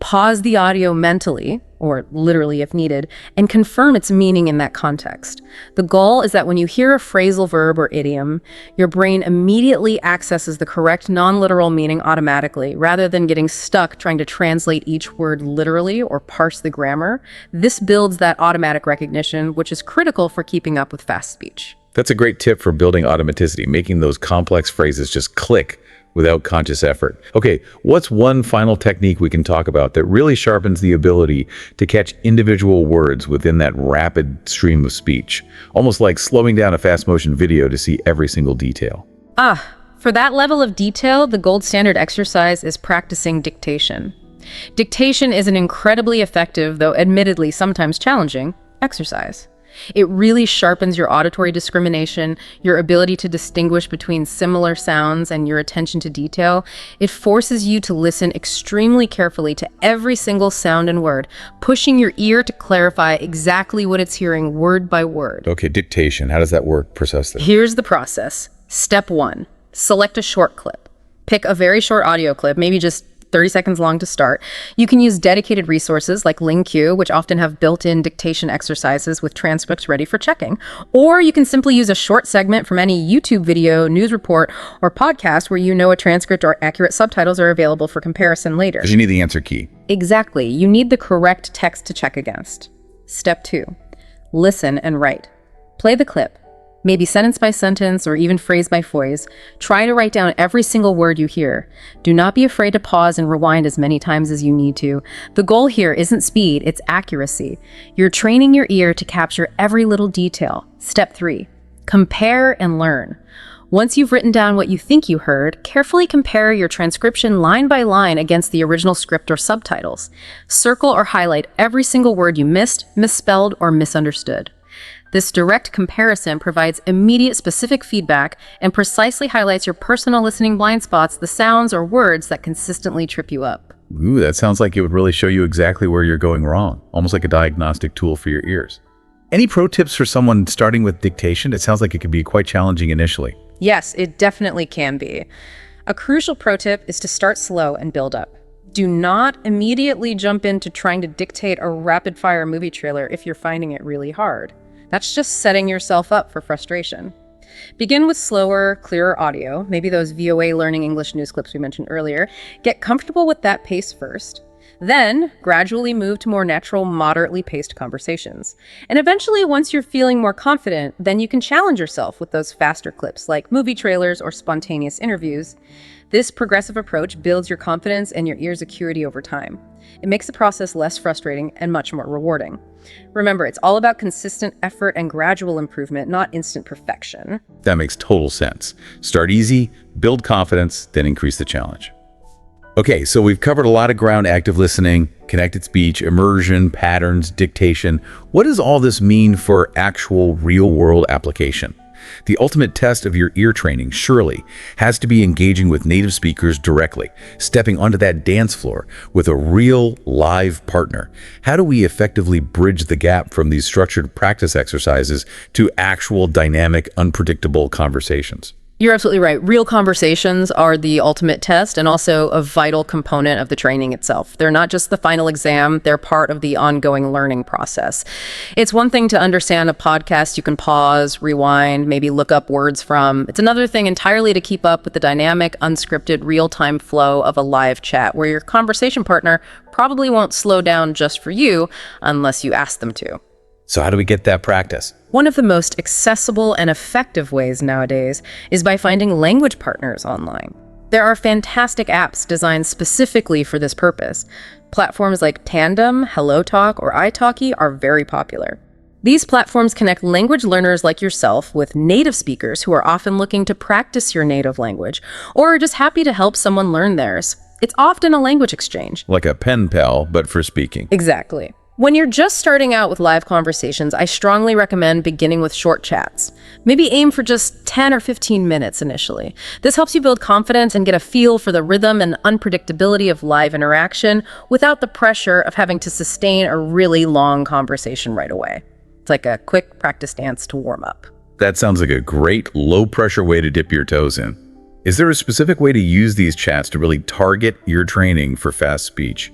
pause the audio mentally, or literally if needed, and confirm its meaning in that context. The goal is that when you hear a phrasal verb or idiom, your brain immediately accesses the correct non-literal meaning automatically, rather than getting stuck trying to translate each word literally or parse the grammar. This builds that automatic recognition, which is critical for keeping up with fast speech.
That's a great tip for building automaticity, making those complex phrases just click without conscious effort. Okay, what's one final technique we can talk about that really sharpens the ability to catch individual words within that rapid stream of speech? Almost like slowing down a fast motion video to see every single detail.
For that level of detail, the gold standard exercise is practicing dictation. Dictation is an incredibly effective, though admittedly sometimes challenging, exercise. It really sharpens your auditory discrimination, your ability to distinguish between similar sounds, and your attention to detail. It forces you to listen extremely carefully to every single sound and word, pushing your ear to clarify exactly what it's hearing word by word.
Okay, dictation. How does that work precisely?
Here's the process. Step 1. Select a short clip. Pick a very short audio clip, maybe just 30 seconds long to start. You can use dedicated resources like LingQ, which often have built-in dictation exercises with transcripts ready for checking. Or you can simply use a short segment from any YouTube video, news report, or podcast where you know a transcript or accurate subtitles are available for comparison later.
Because you need the answer key.
Exactly. You need the correct text to check against. Step 2. Listen and write. Play the clip. Maybe sentence by sentence or even phrase by phrase. Try to write down every single word you hear. Do not be afraid to pause and rewind as many times as you need to. The goal here isn't speed, it's accuracy. You're training your ear to capture every little detail. Step 3. Compare and learn. Once you've written down what you think you heard, carefully compare your transcription line by line against the original script or subtitles. Circle or highlight every single word you missed, misspelled, or misunderstood. This direct comparison provides immediate specific feedback and precisely highlights your personal listening blind spots, the sounds or words that consistently trip you up.
Ooh, that sounds like it would really show you exactly where you're going wrong. Almost like a diagnostic tool for your ears. Any pro tips for someone starting with dictation? It sounds like it can be quite challenging initially.
Yes, it definitely can be. A crucial pro tip is to start slow and build up. Do not immediately jump into trying to dictate a rapid-fire movie trailer if you're finding it really hard. That's just setting yourself up for frustration. Begin with slower, clearer audio, maybe those VOA Learning English news clips we mentioned earlier. Get comfortable with that pace first. Then, gradually move to more natural, moderately paced conversations. And eventually, once you're feeling more confident, then you can challenge yourself with those faster clips like movie trailers or spontaneous interviews. This progressive approach builds your confidence and your ear's acuity over time. It makes the process less frustrating and much more rewarding. Remember, it's all about consistent effort and gradual improvement, not instant perfection.
That makes total sense. Start easy, build confidence, then increase the challenge. Okay, so we've covered a lot of ground: active listening, connected speech, immersion, patterns, dictation. What does all this mean for actual real-world application? The ultimate test of your ear training surely has to be engaging with native speakers directly, stepping onto that dance floor with a real live partner. How do we effectively bridge the gap from these structured practice exercises to actual dynamic, unpredictable conversations?
You're absolutely right. Real conversations are the ultimate test and also a vital component of the training itself. They're not just the final exam, they're part of the ongoing learning process. It's one thing to understand a podcast you can pause, rewind, maybe look up words from. It's another thing entirely to keep up with the dynamic, unscripted, real-time flow of a live chat where your conversation partner probably won't slow down just for you unless you ask them to.
So how do we get that practice?
One of the most accessible and effective ways nowadays is by finding language partners online. There are fantastic apps designed specifically for this purpose. Platforms like Tandem, HelloTalk, or italki are very popular. These platforms connect language learners like yourself with native speakers who are often looking to practice your native language or are just happy to help someone learn theirs. It's often a language exchange.
Like a pen pal, but for speaking.
Exactly. When you're just starting out with live conversations, I strongly recommend beginning with short chats. Maybe aim for just 10 or 15 minutes initially. This helps you build confidence and get a feel for the rhythm and unpredictability of live interaction without the pressure of having to sustain a really long conversation right away. It's like a quick practice dance to warm up.
That sounds like a great low-pressure way to dip your toes in. Is there a specific way to use these chats to really target your training for fast speech,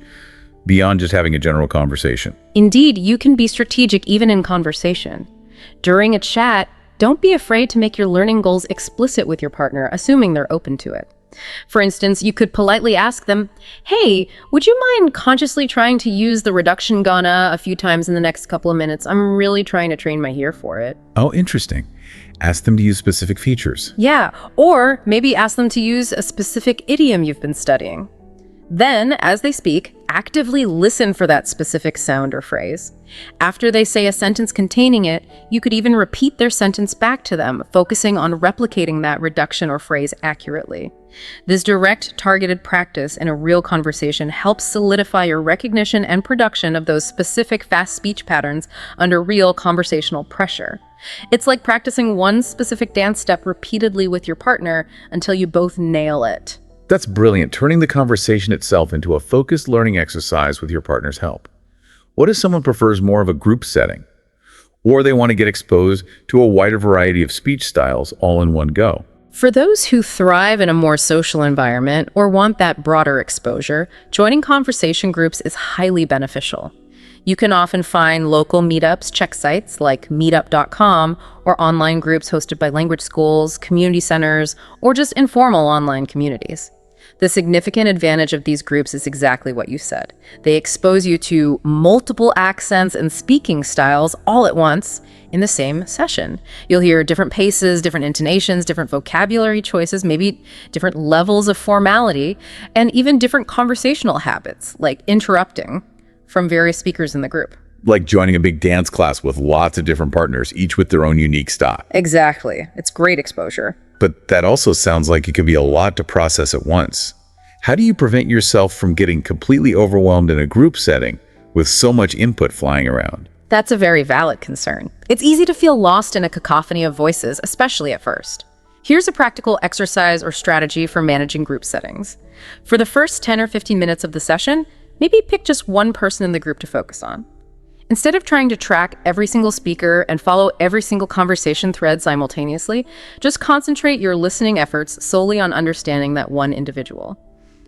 beyond just having a general conversation?
Indeed, you can be strategic even in conversation. During a chat, don't be afraid to make your learning goals explicit with your partner, assuming they're open to it. For instance, you could politely ask them, "Hey, would you mind consciously trying to use the reduction gonna a few times in the next couple of minutes? I'm really trying to train my ear for it."
Oh, interesting. Ask them to use specific features.
Yeah, or maybe ask them to use a specific idiom you've been studying. Then, as they speak, actively listen for that specific sound or phrase. After they say a sentence containing it, you could even repeat their sentence back to them, focusing on replicating that reduction or phrase accurately. This direct, targeted practice in a real conversation helps solidify your recognition and production of those specific fast speech patterns under real conversational pressure. It's like practicing one specific dance step repeatedly with your partner until you both nail it.
That's brilliant, turning the conversation itself into a focused learning exercise with your partner's help. What if someone prefers more of a group setting? Or they want to get exposed to a wider variety of speech styles all in one go?
For those who thrive in a more social environment or want that broader exposure, joining conversation groups is highly beneficial. You can often find local meetups, check sites like meetup.com, or online groups hosted by language schools, community centers, or just informal online communities. The significant advantage of these groups is exactly what you said. They expose you to multiple accents and speaking styles all at once in the same session. You'll hear different paces, different intonations, different vocabulary choices, maybe different levels of formality, and even different conversational habits, like interrupting, from various speakers in the group.
Like joining a big dance class with lots of different partners, each with their own unique style.
Exactly. It's great exposure.
But that also sounds like it could be a lot to process at once. How do you prevent yourself from getting completely overwhelmed in a group setting with so much input flying around?
That's a very valid concern. It's easy to feel lost in a cacophony of voices, especially at first. Here's a practical exercise or strategy for managing group settings. For the first 10 or 15 minutes of the session, maybe pick just one person in the group to focus on. Instead of trying to track every single speaker and follow every single conversation thread simultaneously, just concentrate your listening efforts solely on understanding that one individual.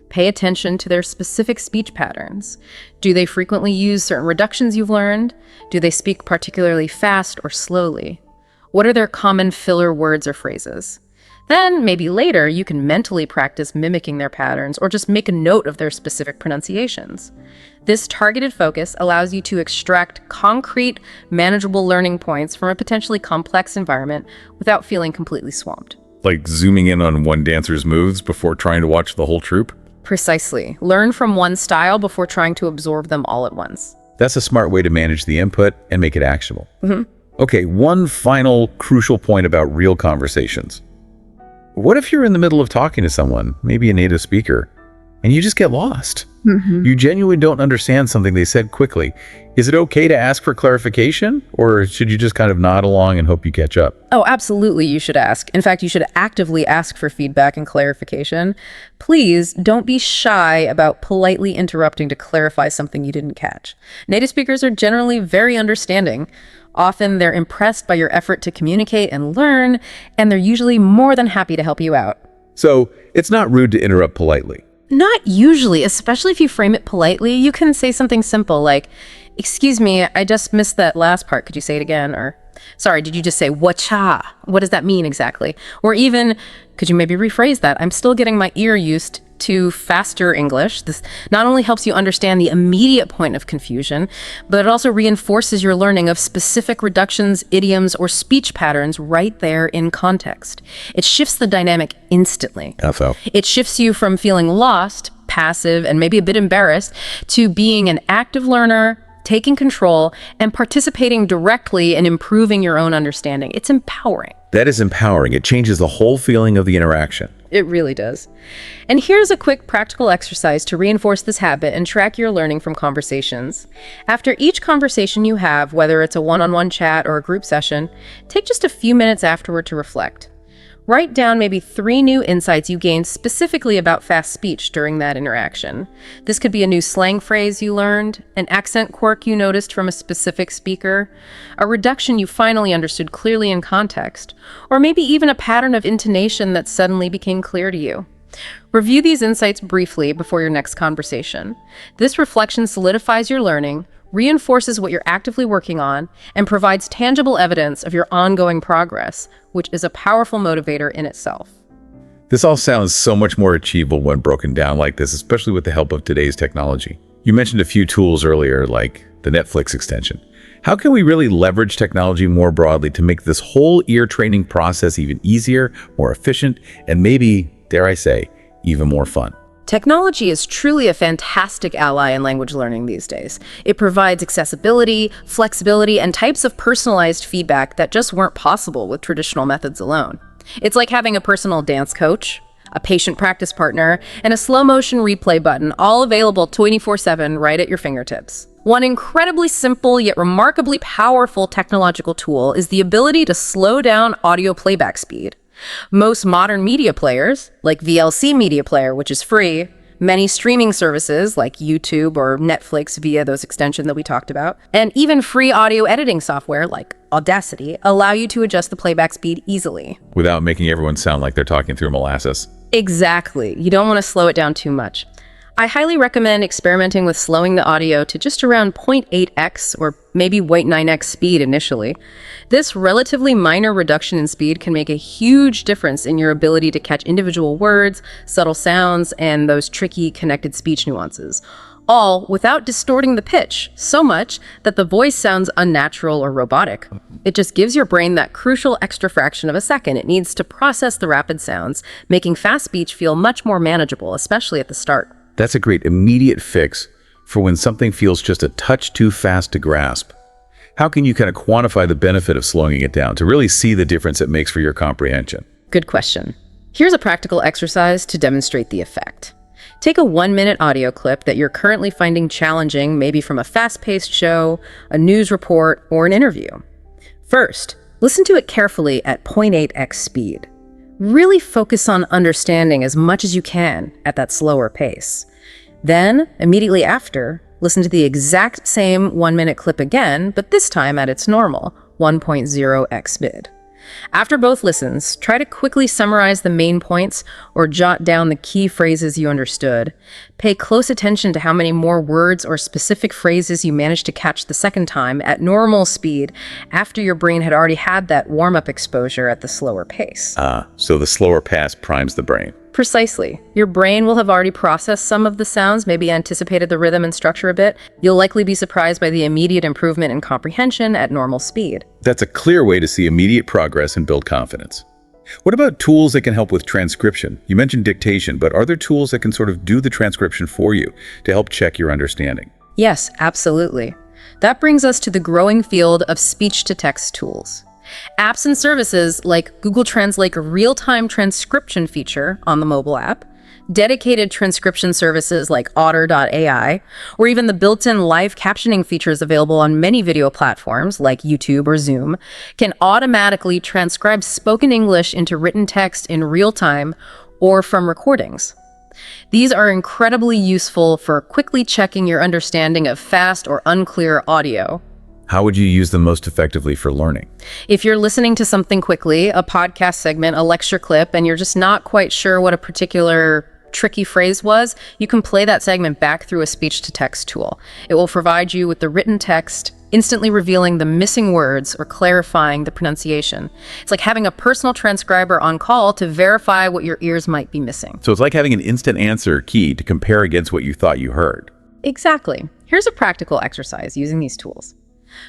Pay attention to their specific speech patterns. Do they frequently use certain reductions you've learned? Do they speak particularly fast or slowly? What are their common filler words or phrases? Then, maybe later, you can mentally practice mimicking their patterns or just make a note of their specific pronunciations. This targeted focus allows you to extract concrete, manageable learning points from a potentially complex environment without feeling completely swamped.
Like zooming in on one dancer's moves before trying to watch the whole troupe?
Precisely. Learn from one style before trying to absorb them all at once.
That's a smart way to manage the input and make it actionable.
Mm-hmm.
Okay, one final crucial point about real conversations. What if you're in the middle of talking to someone, maybe a native speaker, and you just get lost?
Mm-hmm.
You genuinely don't understand something they said quickly. Is it okay to ask for clarification, or should you just kind of nod along and hope you catch up?
Oh, absolutely, you should ask. In fact, you should actively ask for feedback and clarification. Please don't be shy about politely interrupting to clarify something you didn't catch. Native speakers are generally very understanding. Often they're impressed by your effort to communicate and learn, and they're usually more than happy to help you out.
So it's not rude to interrupt politely.
Not usually, especially if you frame it politely. You can say something simple like, "Excuse me, I just missed that last part. Could you say it again?" Or, "Sorry, did you just say wacha? What does that mean exactly?" Or even, "Could you maybe rephrase that? I'm still getting my ear used to faster English." This not only helps you understand the immediate point of confusion, but it also reinforces your learning of specific reductions, idioms, or speech patterns right there in context. It shifts the dynamic instantly.
FO.
It shifts you from feeling lost, passive, and maybe a bit embarrassed to being an active learner, taking control, and participating directly in improving your own understanding. It's empowering.
That is empowering. It changes the whole feeling of the interaction.
It really does. And here's a quick practical exercise to reinforce this habit and track your learning from conversations. After each conversation you have, whether it's a one-on-one chat or a group session, take just a few minutes afterward to reflect. Write down maybe 3 new insights you gained specifically about fast speech during that interaction. This could be a new slang phrase you learned, an accent quirk you noticed from a specific speaker, a reduction you finally understood clearly in context, or maybe even a pattern of intonation that suddenly became clear to you. Review these insights briefly before your next conversation. This reflection solidifies your learning, reinforces what you're actively working on, and provides tangible evidence of your ongoing progress, which is a powerful motivator in itself.
This all sounds so much more achievable when broken down like this, especially with the help of today's technology. You mentioned a few tools earlier, like the Netflix extension. How can we really leverage technology more broadly to make this whole ear training process even easier, more efficient, and maybe, dare I say, even more fun?
Technology is truly a fantastic ally in language learning these days. It provides accessibility, flexibility, and types of personalized feedback that just weren't possible with traditional methods alone. It's like having a personal dance coach, a patient practice partner, and a slow-motion replay button, all available 24/7 right at your fingertips. One incredibly simple yet remarkably powerful technological tool is the ability to slow down audio playback speed. Most modern media players, like VLC Media Player, which is free, many streaming services like YouTube or Netflix via those extensions that we talked about, and even free audio editing software like Audacity allow you to adjust the playback speed easily.
Without making everyone sound like they're talking through molasses.
Exactly. You don't want to slow it down too much. I highly recommend experimenting with slowing the audio to just around 0.8x or maybe 0.9x speed initially. This relatively minor reduction in speed can make a huge difference in your ability to catch individual words, subtle sounds, and those tricky connected speech nuances, all without distorting the pitch so much that the voice sounds unnatural or robotic. It just gives your brain that crucial extra fraction of a second it needs to process the rapid sounds, making fast speech feel much more manageable, especially at the start.
That's a great immediate fix for when something feels just a touch too fast to grasp. How can you kind of quantify the benefit of slowing it down to really see the difference it makes for your comprehension?
Good question. Here's a practical exercise to demonstrate the effect. Take a 1-minute audio clip that you're currently finding challenging, maybe from a fast-paced show, a news report, or an interview. First, listen to it carefully at 0.8x speed. Really focus on understanding as much as you can at that slower pace. Then, immediately after, listen to the exact same 1-minute clip again, but this time at its normal, 1.0x speed. After both listens, try to quickly summarize the main points or jot down the key phrases you understood. Pay close attention to how many more words or specific phrases you managed to catch the second time at normal speed after your brain had already had that warm-up exposure at the slower pace.
So the slower pass primes the brain.
Precisely. Your brain will have already processed some of the sounds, maybe anticipated the rhythm and structure a bit. You'll likely be surprised by the immediate improvement in comprehension at normal speed.
That's a clear way to see immediate progress and build confidence. What about tools that can help with transcription? You mentioned dictation, but are there tools that can sort of do the transcription for you to help check your understanding?
Yes, absolutely. That brings us to the growing field of speech-to-text tools. Apps and services like Google Translate's real-time transcription feature on the mobile app, dedicated transcription services like Otter.ai, or even the built-in live captioning features available on many video platforms like YouTube or Zoom, can automatically transcribe spoken English into written text in real time or from recordings. These are incredibly useful for quickly checking your understanding of fast or unclear audio.
How would you use them most effectively for learning?
If you're listening to something quickly, a podcast segment, a lecture clip, and you're just not quite sure what a particular tricky phrase was, you can play that segment back through a speech-to-text tool. It will provide you with the written text, instantly revealing the missing words or clarifying the pronunciation. It's like having a personal transcriber on call to verify what your ears might be missing.
So it's like having an instant answer key to compare against what you thought you heard.
Exactly. Here's a practical exercise using these tools.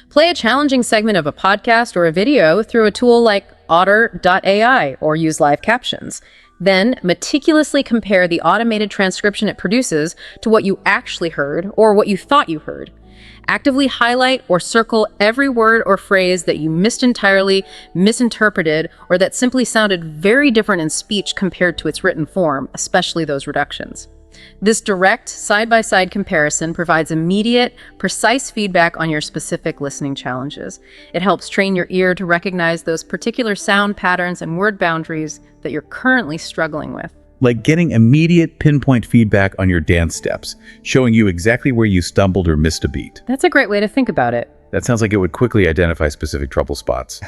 Play a challenging segment of a podcast or a video through a tool like Otter.ai or use live captions. Then meticulously compare the automated transcription it produces to what you actually heard or what you thought you heard. Actively highlight or circle every word or phrase that you missed entirely, misinterpreted, or that simply sounded very different in speech compared to its written form, especially those reductions. This direct, side-by-side comparison provides immediate, precise feedback on your specific listening challenges. It helps train your ear to recognize those particular sound patterns and word boundaries that you're currently struggling with.
Like getting immediate pinpoint feedback on your dance steps, showing you exactly where you stumbled or missed a beat.
That's a great way to think about it.
That sounds like it would quickly identify specific trouble spots.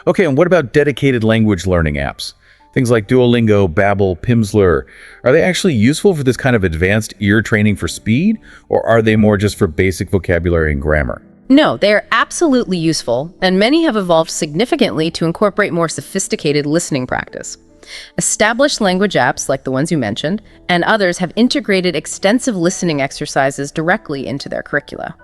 Okay, and what about dedicated language learning apps? Things like Duolingo, Babbel, Pimsleur. Are they actually useful for this kind of advanced ear training for speed, or are they more just for basic vocabulary and grammar?
No, they are absolutely useful, and many have evolved significantly to incorporate more sophisticated listening practice. Established language apps, like the ones you mentioned, and others have integrated extensive listening exercises directly into their curricula.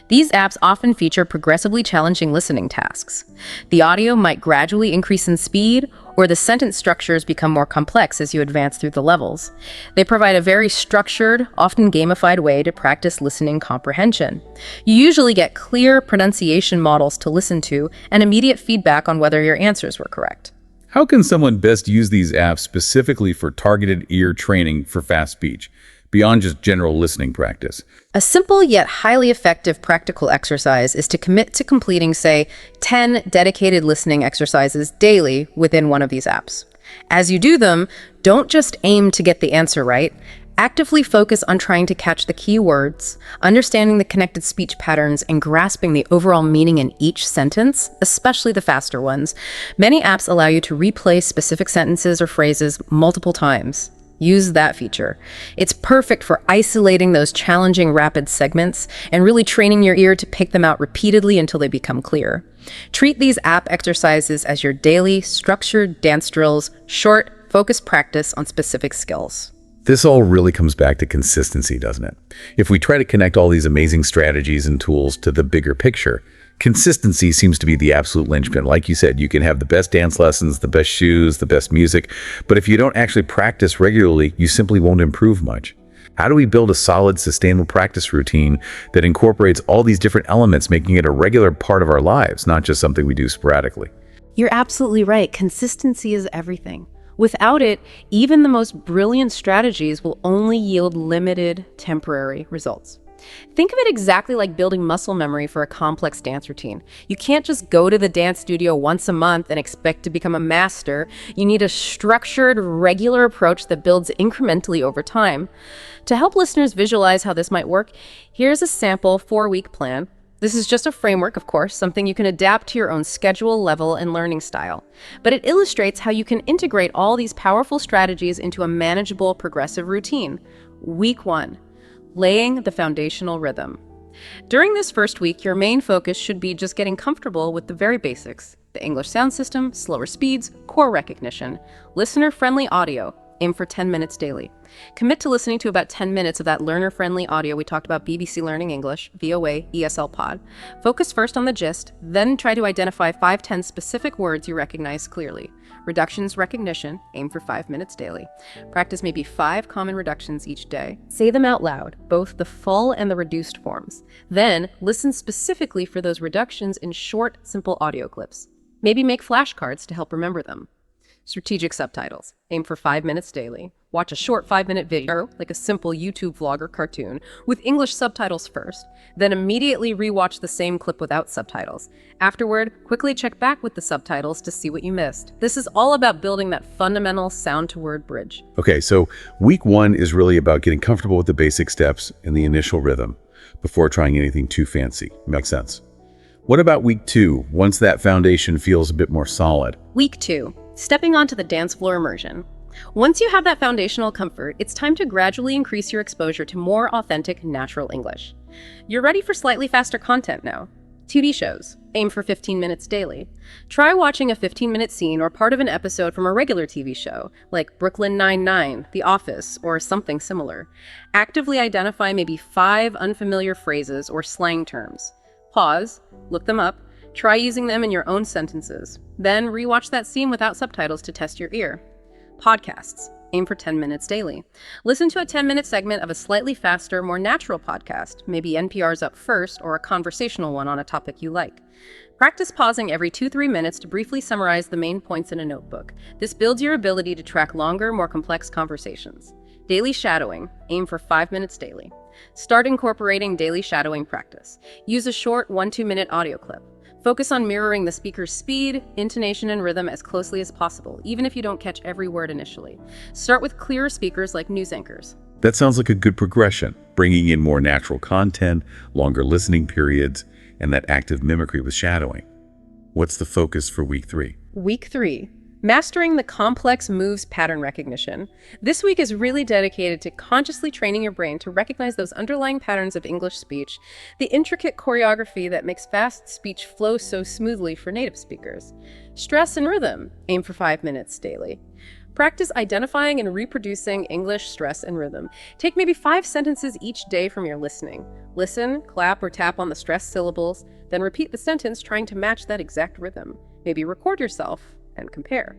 These apps often feature progressively challenging listening tasks. The audio might gradually increase in speed, or the sentence structures become more complex as you advance through the levels. They provide a very structured, often gamified way to practice listening comprehension. You usually get clear pronunciation models to listen to and immediate feedback on whether your answers were correct.
How can someone best use these apps specifically for targeted ear training for fast speech, beyond just general listening practice?
A simple yet highly effective practical exercise is to commit to completing, say, 10 dedicated listening exercises daily within one of these apps. As you do them, don't just aim to get the answer right. Actively focus on trying to catch the key words, understanding the connected speech patterns, and grasping the overall meaning in each sentence, especially the faster ones. Many apps allow you to replay specific sentences or phrases multiple times. Use that feature. It's perfect for isolating those challenging rapid segments and really training your ear to pick them out repeatedly until they become clear. Treat these app exercises as your daily, structured dance drills, short, focused practice on specific skills.
This all really comes back to consistency, doesn't it? If we try to connect all these amazing strategies and tools to the bigger picture, consistency seems to be the absolute linchpin. Like you said, you can have the best dance lessons, the best shoes, the best music, but if you don't actually practice regularly, you simply won't improve much. How do we build a solid, sustainable practice routine that incorporates all these different elements, making it a regular part of our lives, not just something we do sporadically?
You're absolutely right. Consistency is everything. Without it, even the most brilliant strategies will only yield limited, temporary results. Think of it exactly like building muscle memory for a complex dance routine. You can't just go to the dance studio once a month and expect to become a master. You need a structured, regular approach that builds incrementally over time. To help listeners visualize how this might work, here's a sample 4-week plan. This is just a framework, of course, something you can adapt to your own schedule, level, and learning style. But it illustrates how you can integrate all these powerful strategies into a manageable, progressive routine. Week 1. Laying the foundational rhythm. During this first week, your main focus should be just getting comfortable with the very basics: the English sound system, slower speeds, core recognition, listener-friendly audio. Aim for 10 minutes daily. Commit to listening to about 10 minutes of that learner-friendly audio we talked about: BBC Learning English, VOA, ESL Pod. Focus first on the gist, then try to identify 5-10 specific words you recognize clearly. Reductions recognition, aim for 5 minutes daily. Practice maybe 5 common reductions each day. Say them out loud, both the full and the reduced forms. Then, listen specifically for those reductions in short, simple audio clips. Maybe make flashcards to help remember them. Strategic subtitles. Aim for 5 minutes daily. Watch a short 5-minute video, like a simple YouTube vlog or cartoon, with English subtitles first. Then immediately rewatch the same clip without subtitles. Afterward, quickly check back with the subtitles to see what you missed. This is all about building that fundamental sound-to-word bridge.
Okay, so week 1 is really about getting comfortable with the basic steps and the initial rhythm before trying anything too fancy. Makes sense. What about week 2, once that foundation feels a bit more solid?
Week 2. Stepping onto the dance floor immersion. Once you have that foundational comfort, it's time to gradually increase your exposure to more authentic, natural English. You're ready for slightly faster content now. TV shows. Aim for 15 minutes daily. Try watching a 15-minute scene or part of an episode from a regular TV show, like Brooklyn Nine-Nine, The Office, or something similar. Actively identify maybe 5 unfamiliar phrases or slang terms. Pause, look them up, try using them in your own sentences. Then rewatch that scene without subtitles to test your ear. Podcasts. Aim for 10 minutes daily. Listen to a 10-minute segment of a slightly faster, more natural podcast, maybe NPR's Up First or a conversational one on a topic you like. Practice pausing every 2-3 minutes to briefly summarize the main points in a notebook. This builds your ability to track longer, more complex conversations. Daily shadowing. Aim for 5 minutes daily. Start incorporating daily shadowing practice. Use a short 1-2 minute audio clip. Focus on mirroring the speaker's speed, intonation, and rhythm as closely as possible, even if you don't catch every word initially. Start with clearer speakers like news anchors.
That sounds like a good progression, bringing in more natural content, longer listening periods, and that active mimicry with shadowing. What's the focus for week 3?
Week 3. Mastering the complex moves pattern recognition. This week is really dedicated to consciously training your brain to recognize those underlying patterns of English speech, the intricate choreography that makes fast speech flow so smoothly for native speakers. Stress and rhythm. Aim for 5 minutes daily. Practice identifying and reproducing English stress and rhythm. Take maybe 5 sentences each day from your listening. Listen, clap, or tap on the stressed syllables, then repeat the sentence trying to match that exact rhythm. Maybe record yourself and compare.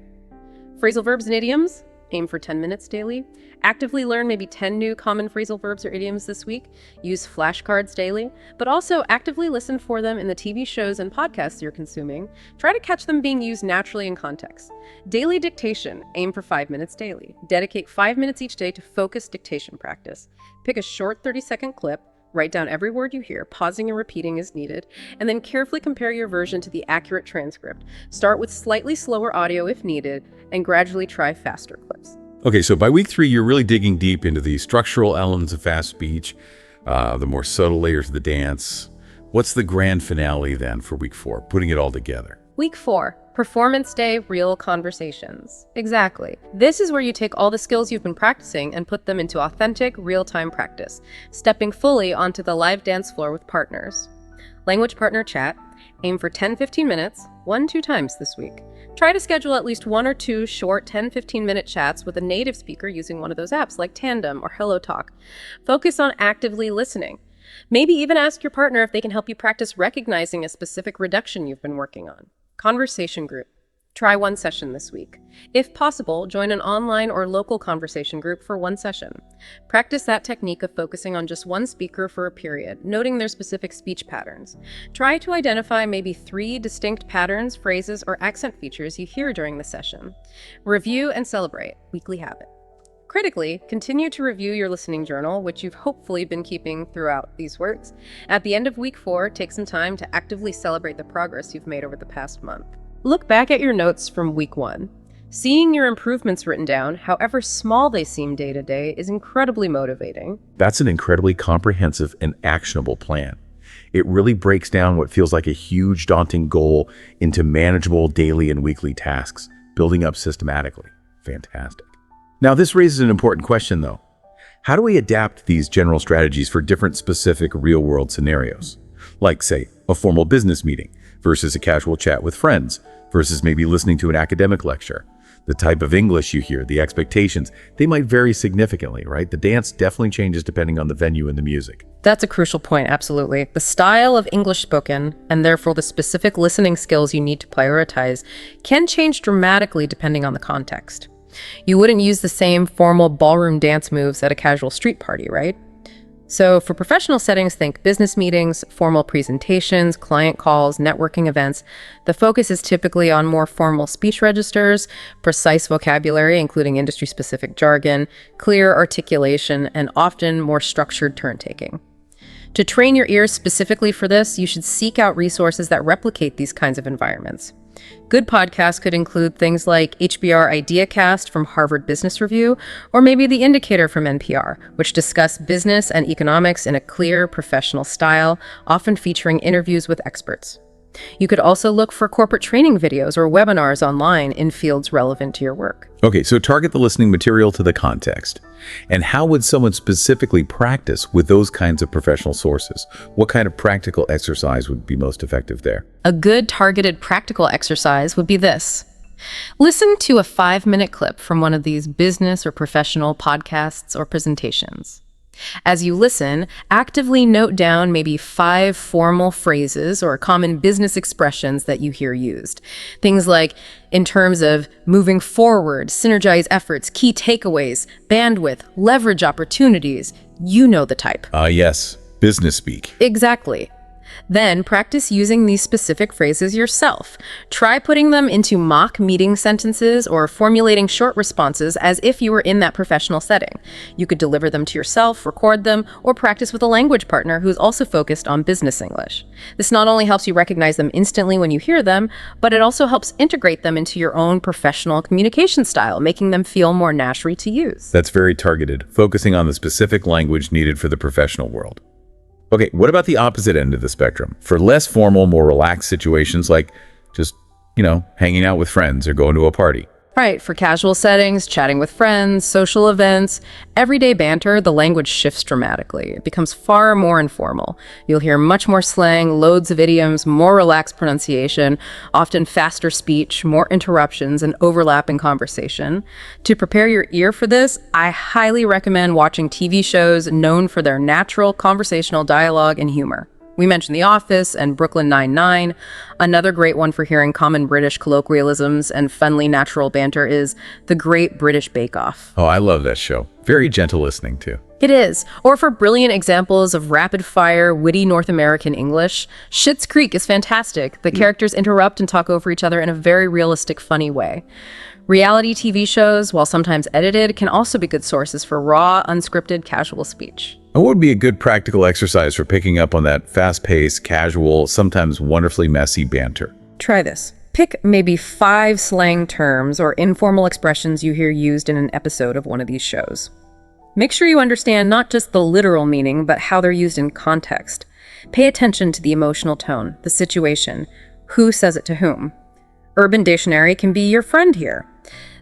Phrasal verbs and idioms. Aim for 10 minutes daily. Actively learn maybe 10 new common phrasal verbs or idioms this week. Use flashcards daily, but also actively listen for them in the TV shows and podcasts you're consuming. Try to catch them being used naturally in context. Daily dictation. Aim for 5 minutes daily. Dedicate 5 minutes each day to focused dictation practice. Pick a short 30-second clip. Write down every word you hear, pausing and repeating as needed, and then carefully compare your version to the accurate transcript. Start with slightly slower audio if needed, and gradually try faster clips.
Okay, so by week 3, you're really digging deep into the structural elements of fast speech, the more subtle layers of the dance. What's the grand finale then for week 4, putting it all together?
Week 4, Performance Day Real Conversations. Exactly. This is where you take all the skills you've been practicing and put them into authentic, real-time practice, stepping fully onto the live dance floor with partners. Language partner chat. Aim for 10-15 minutes, 1-2 times this week. Try to schedule at least 1 or 2 short 10-15 minute chats with a native speaker using one of those apps like Tandem or HelloTalk. Focus on actively listening. Maybe even ask your partner if they can help you practice recognizing a specific reduction you've been working on. Conversation group. Try 1 session this week. If possible, join an online or local conversation group for 1 session. Practice that technique of focusing on just one speaker for a period, noting their specific speech patterns. Try to identify maybe 3 distinct patterns, phrases, or accent features you hear during the session. Review and celebrate. Weekly habit. Critically, continue to review your listening journal, which you've hopefully been keeping throughout these works. At the end of week 4, take some time to actively celebrate the progress you've made over the past month. Look back at your notes from week 1. Seeing your improvements written down, however small they seem day to day, is incredibly motivating.
That's an incredibly comprehensive and actionable plan. It really breaks down what feels like a huge, daunting goal into manageable daily and weekly tasks, building up systematically. Fantastic. Now, this raises an important question, though. How do we adapt these general strategies for different specific real-world scenarios? Like, say, a formal business meeting versus a casual chat with friends versus maybe listening to an academic lecture. The type of English you hear, the expectations, they might vary significantly, right? The dance definitely changes depending on the venue and the music.
That's a crucial point, absolutely. The style of English spoken, and therefore the specific listening skills you need to prioritize, can change dramatically depending on the context. You wouldn't use the same formal ballroom dance moves at a casual street party, right? So for professional settings, think business meetings, formal presentations, client calls, networking events. The focus is typically on more formal speech registers, precise vocabulary, including industry-specific jargon, clear articulation, and often more structured turn-taking. To train your ears specifically for this, you should seek out resources that replicate these kinds of environments. Good podcasts could include things like HBR IdeaCast from Harvard Business Review, or maybe The Indicator from NPR, which discuss business and economics in a clear, professional style, often featuring interviews with experts. You could also look for corporate training videos or webinars online in fields relevant to your work.
Okay, so target the listening material to the context. And how would someone specifically practice with those kinds of professional sources? What kind of practical exercise would be most effective there?
A good targeted practical exercise would be this. Listen to a 5-minute clip from one of these business or professional podcasts or presentations. As you listen, actively note down maybe 5 formal phrases or common business expressions that you hear used. Things like, in terms of moving forward, synergize efforts, key takeaways, bandwidth, leverage opportunities. You know the type.
Yes, business speak.
Exactly. Then practice using these specific phrases yourself. Try putting them into mock meeting sentences or formulating short responses as if you were in that professional setting. You could deliver them to yourself, record them, or practice with a language partner who's also focused on business English. This not only helps you recognize them instantly when you hear them, but it also helps integrate them into your own professional communication style, making them feel more natural to use.
That's very targeted, focusing on the specific language needed for the professional world. Okay, what about the opposite end of the spectrum? For less formal, more relaxed situations like just, hanging out with friends or going to a party.
Right, for casual settings, chatting with friends, social events, everyday banter, the language shifts dramatically. It becomes far more informal. You'll hear much more slang, loads of idioms, more relaxed pronunciation, often faster speech, more interruptions, and overlapping conversation. To prepare your ear for this, I highly recommend watching TV shows known for their natural conversational dialogue and humor. We mentioned The Office and Brooklyn Nine-Nine. Another great one for hearing common British colloquialisms and funny natural banter is The Great British Bake Off.
Oh, I love that show. Very gentle listening, too.
It is. Or for brilliant examples of rapid-fire, witty North American English, Schitt's Creek is fantastic. The characters interrupt and talk over each other in a very realistic, funny way. Reality TV shows, while sometimes edited, can also be good sources for raw, unscripted, casual speech.
And what would be a good practical exercise for picking up on that fast-paced, casual, sometimes wonderfully messy banter?
Try this. Pick maybe 5 slang terms or informal expressions you hear used in an episode of one of these shows. Make sure you understand not just the literal meaning, but how they're used in context. Pay attention to the emotional tone, the situation, who says it to whom. Urban Dictionary can be your friend here.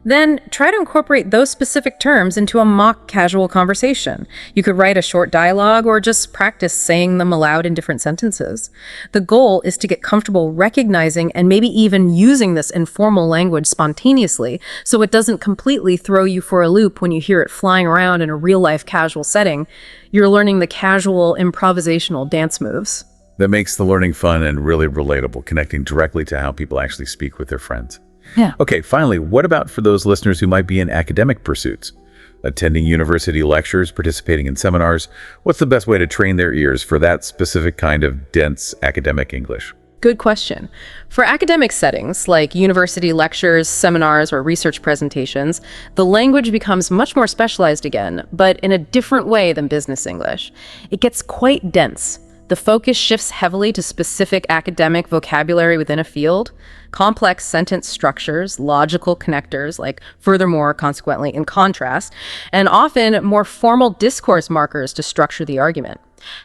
Then try to incorporate those specific terms into a mock casual conversation. You could write a short dialogue or just practice saying them aloud in different sentences. The goal is to get comfortable recognizing and maybe even using this informal language spontaneously so it doesn't completely throw you for a loop when you hear it flying around in a real-life casual setting. You're learning the casual improvisational dance moves.
That makes the learning fun and really relatable, connecting directly to how people actually speak with their friends.
Yeah.
Okay, finally, what about for those listeners who might be in academic pursuits? Attending university lectures, participating in seminars, what's the best way to train their ears for that specific kind of dense academic English?
Good question. For academic settings, like university lectures, seminars, or research presentations, the language becomes much more specialized again, but in a different way than business English. It gets quite dense. The focus shifts heavily to specific academic vocabulary within a field, complex sentence structures, logical connectors like furthermore, consequently, in contrast, and often more formal discourse markers to structure the argument.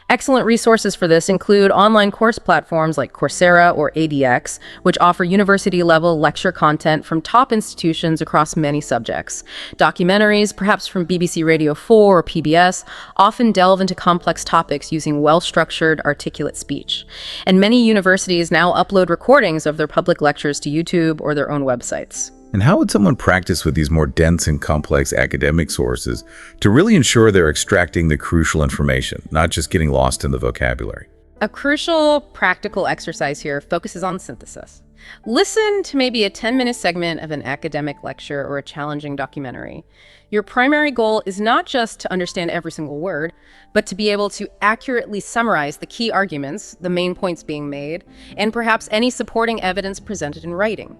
Excellent resources for this include online course platforms like Coursera or ADX, which offer university-level lecture content from top institutions across many subjects. Documentaries, perhaps from BBC Radio 4 or PBS, often delve into complex topics using well-structured, articulate speech. And many universities now upload recordings of their public lectures to YouTube or their own websites.
And how would someone practice with these more dense and complex academic sources to really ensure they're extracting the crucial information, not just getting lost in the vocabulary?
A crucial practical exercise here focuses on synthesis. Listen to maybe a 10-minute segment of an academic lecture or a challenging documentary. Your primary goal is not just to understand every single word, but to be able to accurately summarize the key arguments, the main points being made, and perhaps any supporting evidence presented in writing.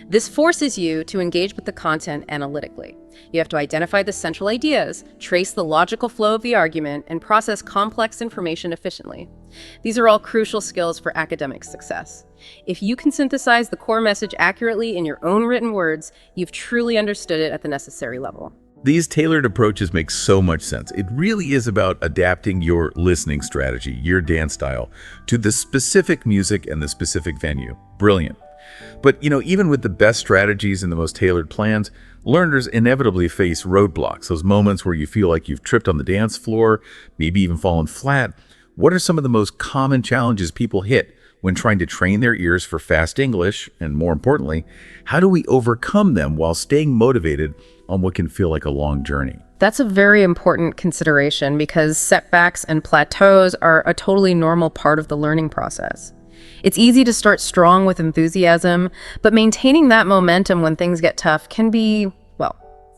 This forces you to engage with the content analytically. You have to identify the central ideas, trace the logical flow of the argument, and process complex information efficiently. These are all crucial skills for academic success. If you can synthesize the core message accurately in your own written words, you've truly understood it at the necessary level.
These tailored approaches make so much sense. It really is about adapting your listening strategy, your dance style, to the specific music and the specific venue. Brilliant. But, even with the best strategies and the most tailored plans, learners inevitably face roadblocks, those moments where you feel like you've tripped on the dance floor, maybe even fallen flat. What are some of the most common challenges people hit when trying to train their ears for fast English? And more importantly, how do we overcome them while staying motivated on what can feel like a long journey?
That's a very important consideration because setbacks and plateaus are a totally normal part of the learning process. It's easy to start strong with enthusiasm, but maintaining that momentum when things get tough can be,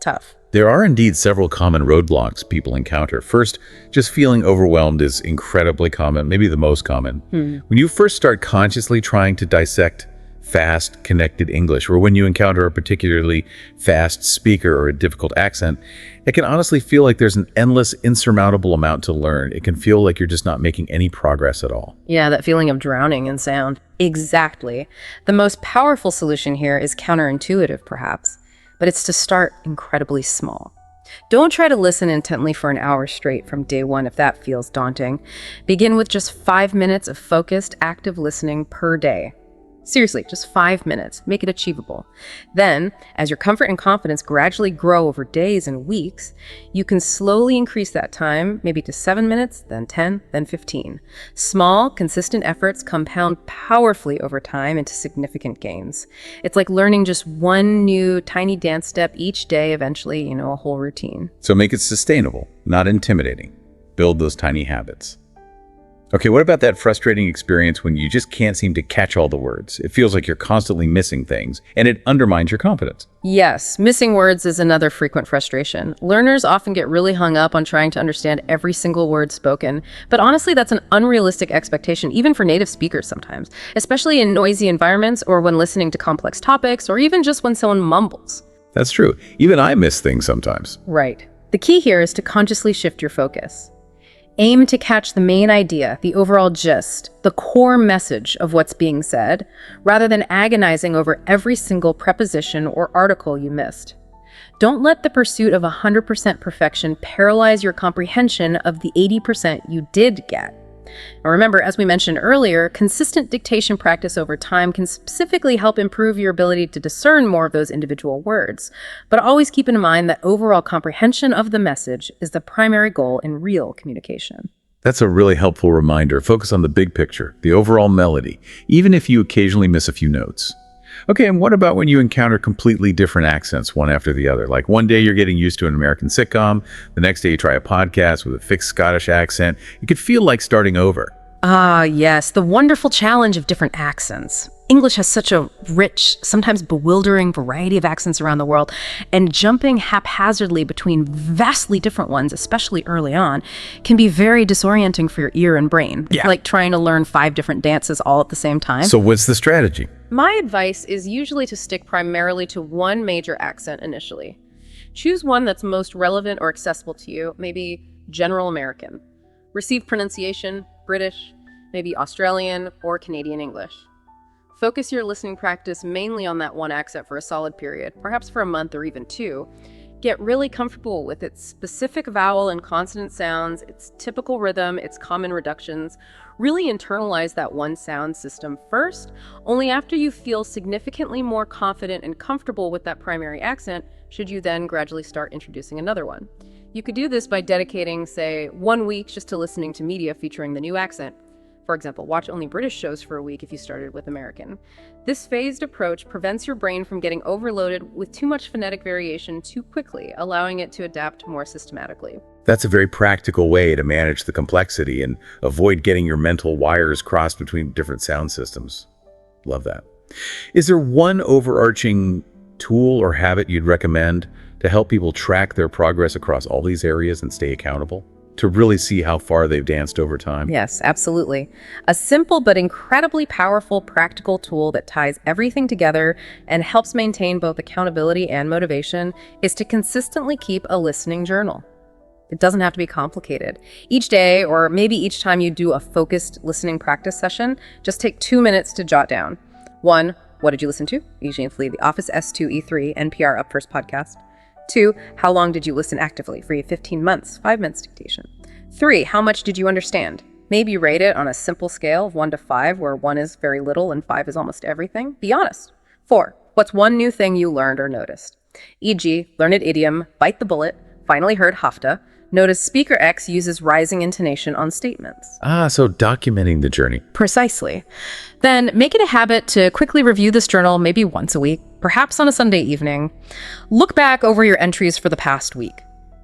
tough.
There are indeed several common roadblocks people encounter. First, just feeling overwhelmed is incredibly common, maybe the most common. When you first start consciously trying to dissect fast, connected English, or when you encounter a particularly fast speaker or a difficult accent, it can honestly feel like there's an endless, insurmountable amount to learn. It can feel like you're just not making any progress at all.
Yeah, that feeling of drowning in sound. Exactly. The most powerful solution here is counterintuitive, perhaps, but it's to start incredibly small. Don't try to listen intently for an hour straight from day one if that feels daunting. Begin with just 5 minutes of focused, active listening per day. Seriously, just 5 minutes. Make it achievable. Then, as your comfort and confidence gradually grow over days and weeks, you can slowly increase that time, maybe to 7 minutes, then 10, then 15. Small, consistent efforts compound powerfully over time into significant gains. It's like learning just one new tiny dance step each day, eventually, a whole routine.
So make it sustainable, not intimidating. Build those tiny habits. Okay, what about that frustrating experience when you just can't seem to catch all the words? It feels like you're constantly missing things, and it undermines your confidence.
Yes, missing words is another frequent frustration. Learners often get really hung up on trying to understand every single word spoken, but honestly, that's an unrealistic expectation, even for native speakers sometimes, especially in noisy environments or when listening to complex topics, or even just when someone mumbles.
That's true. Even I miss things sometimes.
Right. The key here is to consciously shift your focus. Aim to catch the main idea, the overall gist, the core message of what's being said, rather than agonizing over every single preposition or article you missed. Don't let the pursuit of 100% perfection paralyze your comprehension of the 80% you did get. And remember, as we mentioned earlier, consistent dictation practice over time can specifically help improve your ability to discern more of those individual words. But always keep in mind that overall comprehension of the message is the primary goal in real communication.
That's a really helpful reminder. Focus on the big picture, the overall melody, even if you occasionally miss a few notes. Okay, and what about when you encounter completely different accents one after the other? Like one day you're getting used to an American sitcom, the next day you try a podcast with a fixed Scottish accent. It could feel like starting over.
Ah, yes, the wonderful challenge of different accents. English has such a rich, sometimes bewildering variety of accents around the world, and jumping haphazardly between vastly different ones, especially early on, can be very disorienting for your ear and brain.
Yeah.
It's like trying to learn 5 different dances all at the same time.
So what's the strategy?
My advice is usually to stick primarily to one major accent initially. Choose one that's most relevant or accessible to you, maybe General American. Received pronunciation, British, maybe Australian or Canadian English. Focus your listening practice mainly on that one accent for a solid period, perhaps for a month or even 2. Get really comfortable with its specific vowel and consonant sounds, its typical rhythm, its common reductions. Really internalize that one sound system first. Only after you feel significantly more confident and comfortable with that primary accent should you then gradually start introducing another one. You could do this by dedicating, say, 1 week just to listening to media featuring the new accent. For example, watch only British shows for a week if you started with American. This phased approach prevents your brain from getting overloaded with too much phonetic variation too quickly, allowing it to adapt more systematically.
That's a very practical way to manage the complexity and avoid getting your mental wires crossed between different sound systems. Love that. Is there one overarching tool or habit you'd recommend to help people track their progress across all these areas and stay accountable? To really see how far they've danced over time?
Yes, absolutely. A simple but incredibly powerful practical tool that ties everything together and helps maintain both accountability and motivation is to consistently keep a listening journal. It doesn't have to be complicated. Each day, or maybe each time you do a focused listening practice session, just take 2 minutes to jot down. 1, what did you listen to? Usually The Office S2E3, NPR Up First podcast. 2, how long did you listen actively? For 15 months, 5 minutes dictation. 3, how much did you understand? Maybe rate it on a simple scale of 1 to 5, where 1 is very little and 5 is almost everything. Be honest. 4, what's one new thing you learned or noticed? E.g., learn an idiom, bite the bullet, finally heard hafta. Notice speaker X uses rising intonation on statements.
So documenting the journey.
Precisely. Then make it a habit to quickly review this journal maybe once a week, perhaps on a Sunday evening. Look back over your entries for the past week.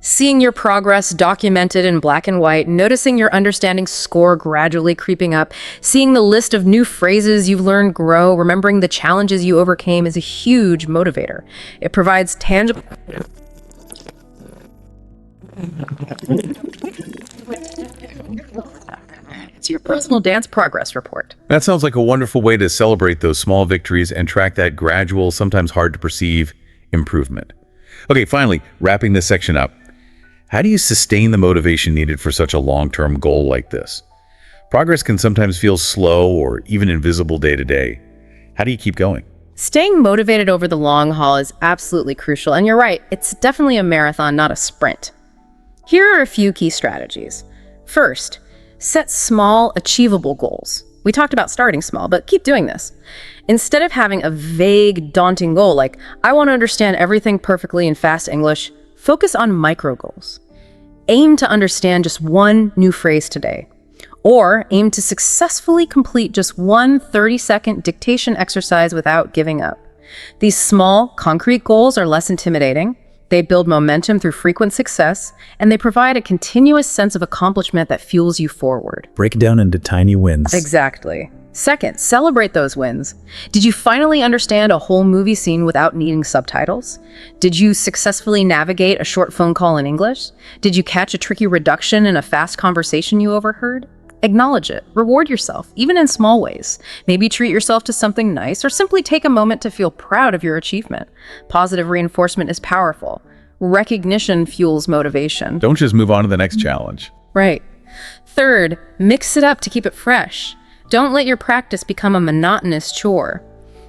Seeing your progress documented in black and white, noticing your understanding score gradually creeping up, seeing the list of new phrases you've learned grow, remembering the challenges you overcame is a huge motivator. It provides tangible It's your personal dance progress report.
That sounds like a wonderful way to celebrate those small victories and track that gradual, sometimes hard to perceive, improvement. Okay, finally, wrapping this section up. How do you sustain the motivation needed for such a long-term goal like this? Progress can sometimes feel slow or even invisible day to day. How do you keep going?
Staying motivated over the long haul is absolutely crucial, and you're right, it's definitely a marathon, not a sprint. Here are a few key strategies. First, set small, achievable goals. We talked about starting small, but keep doing this. Instead of having a vague, daunting goal like, I want to understand everything perfectly in fast English, focus on micro goals. Aim to understand just one new phrase today. Or aim to successfully complete just one 30-second dictation exercise without giving up. These small, concrete goals are less intimidating, they build momentum through frequent success, and they provide a continuous sense of accomplishment that fuels you forward.
Break it down into tiny wins.
Exactly. Second, celebrate those wins. Did you finally understand a whole movie scene without needing subtitles? Did you successfully navigate a short phone call in English? Did you catch a tricky reduction in a fast conversation you overheard? Acknowledge it. Reward yourself, even in small ways. Maybe treat yourself to something nice, or simply take a moment to feel proud of your achievement. Positive reinforcement is powerful. Recognition fuels motivation.
Don't just move on to the next challenge.
Right. Third, mix it up to keep it fresh. Don't let your practice become a monotonous chore.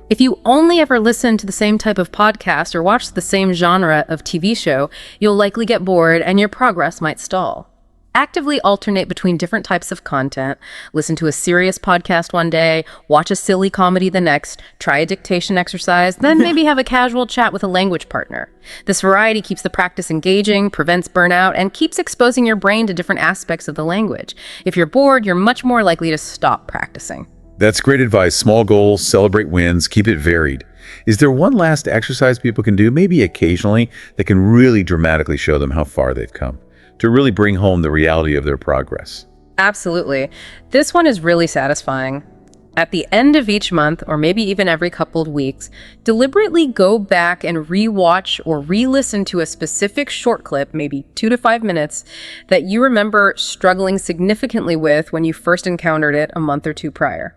If you only ever listen to the same type of podcast or watch the same genre of TV show, you'll likely get bored and your progress might stall. Actively alternate between different types of content. Listen to a serious podcast one day, watch a silly comedy the next, try a dictation exercise, then maybe have a casual chat with a language partner. This variety keeps the practice engaging, prevents burnout, and keeps exposing your brain to different aspects of the language. If you're bored, you're much more likely to stop practicing.
That's great advice. Small goals, celebrate wins, keep it varied. Is there one last exercise people can do, maybe occasionally, that can really dramatically show them how far they've come, to really bring home the reality of their progress?
Absolutely. This one is really satisfying. At the end of each month, or maybe even every couple of weeks, deliberately go back and re-watch or re-listen to a specific short clip, maybe 2 to 5 minutes, that you remember struggling significantly with when you first encountered it a month or two prior.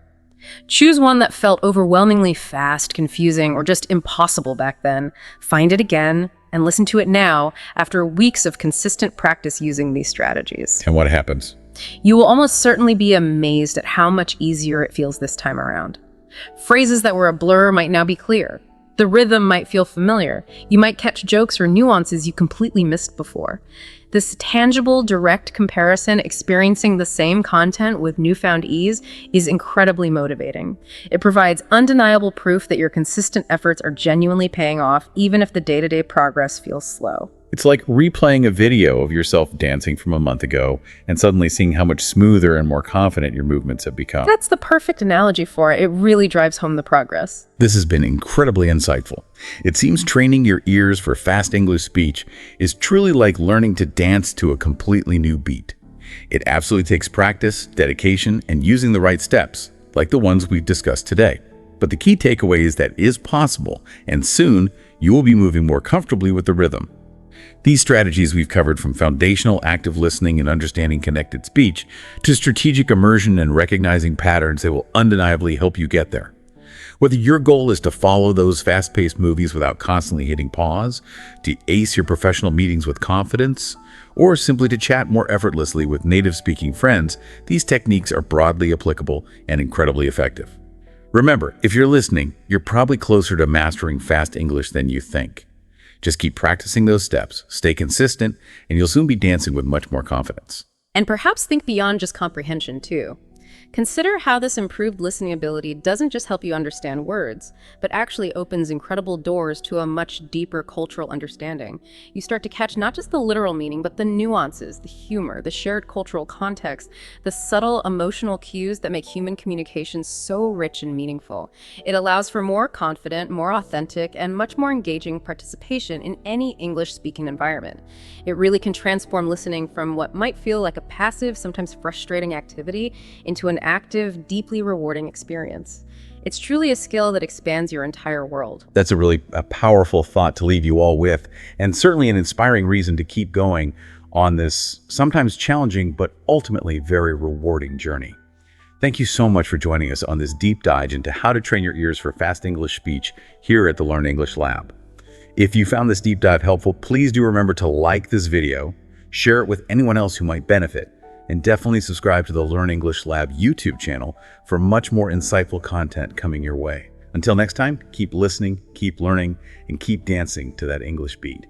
Choose one that felt overwhelmingly fast, confusing, or just impossible back then. Find it again and listen to it now after weeks of consistent practice using these strategies.
And what happens?
You will almost certainly be amazed at how much easier it feels this time around. Phrases that were a blur might now be clear. The rhythm might feel familiar. You might catch jokes or nuances you completely missed before. This tangible, direct comparison, experiencing the same content with newfound ease, is incredibly motivating. It provides undeniable proof that your consistent efforts are genuinely paying off, even if the day-to-day progress feels slow.
It's like replaying a video of yourself dancing from a month ago and suddenly seeing how much smoother and more confident your movements have become.
That's the perfect analogy for it. It really drives home the progress.
This has been incredibly insightful. It seems training your ears for fast English speech is truly like learning to dance to a completely new beat. It absolutely takes practice, dedication, and using the right steps, like the ones we've discussed today. But the key takeaway is that it is possible, and soon you will be moving more comfortably with the rhythm. These strategies we've covered, from foundational active listening and understanding connected speech to strategic immersion and recognizing patterns that will undeniably help you get there. Whether your goal is to follow those fast-paced movies without constantly hitting pause, to ace your professional meetings with confidence, or simply to chat more effortlessly with native-speaking friends, these techniques are broadly applicable and incredibly effective. Remember, if you're listening, you're probably closer to mastering fast English than you think. Just keep practicing those steps, stay consistent, and you'll soon be dancing with much more confidence.
And perhaps think beyond just comprehension, too. Consider how this improved listening ability doesn't just help you understand words, but actually opens incredible doors to a much deeper cultural understanding. You start to catch not just the literal meaning, but the nuances, the humor, the shared cultural context, the subtle emotional cues that make human communication so rich and meaningful. It allows for more confident, more authentic, and much more engaging participation in any English-speaking environment. It really can transform listening from what might feel like a passive, sometimes frustrating activity into an active, deeply rewarding experience. It's truly a skill that expands your entire world.
That's a powerful thought to leave you all with, and certainly an inspiring reason to keep going on this sometimes challenging but ultimately very rewarding journey. Thank you so much for joining us on this deep dive into how to train your ears for fast English speech here at the Learn English Lab. If you found this deep dive helpful, please do remember to like this video, share it with anyone else who might benefit, and definitely subscribe to the Learn English Lab YouTube channel for much more insightful content coming your way. Until next time, keep listening, keep learning, and keep dancing to that English beat.